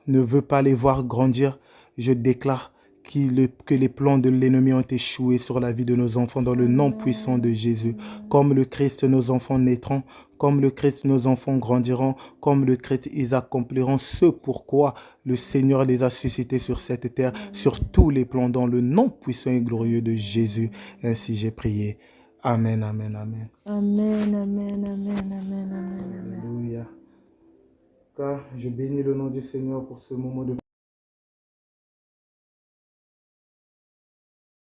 ne veut pas les voir grandir. Je déclare que les plans de l'ennemi ont échoué sur la vie de nos enfants dans le nom puissant de Jésus. Comme le Christ, nos enfants naîtront, comme le Christ, nos enfants grandiront, comme le Christ, ils accompliront ce pourquoi le Seigneur les a suscités sur cette terre, sur tous les plans, dans le nom puissant et glorieux de Jésus. Ainsi j'ai prié. Amen, amen, amen. Amen, amen, amen, amen, amen, amen. Alléluia. Car je bénis le nom du Seigneur pour ce moment de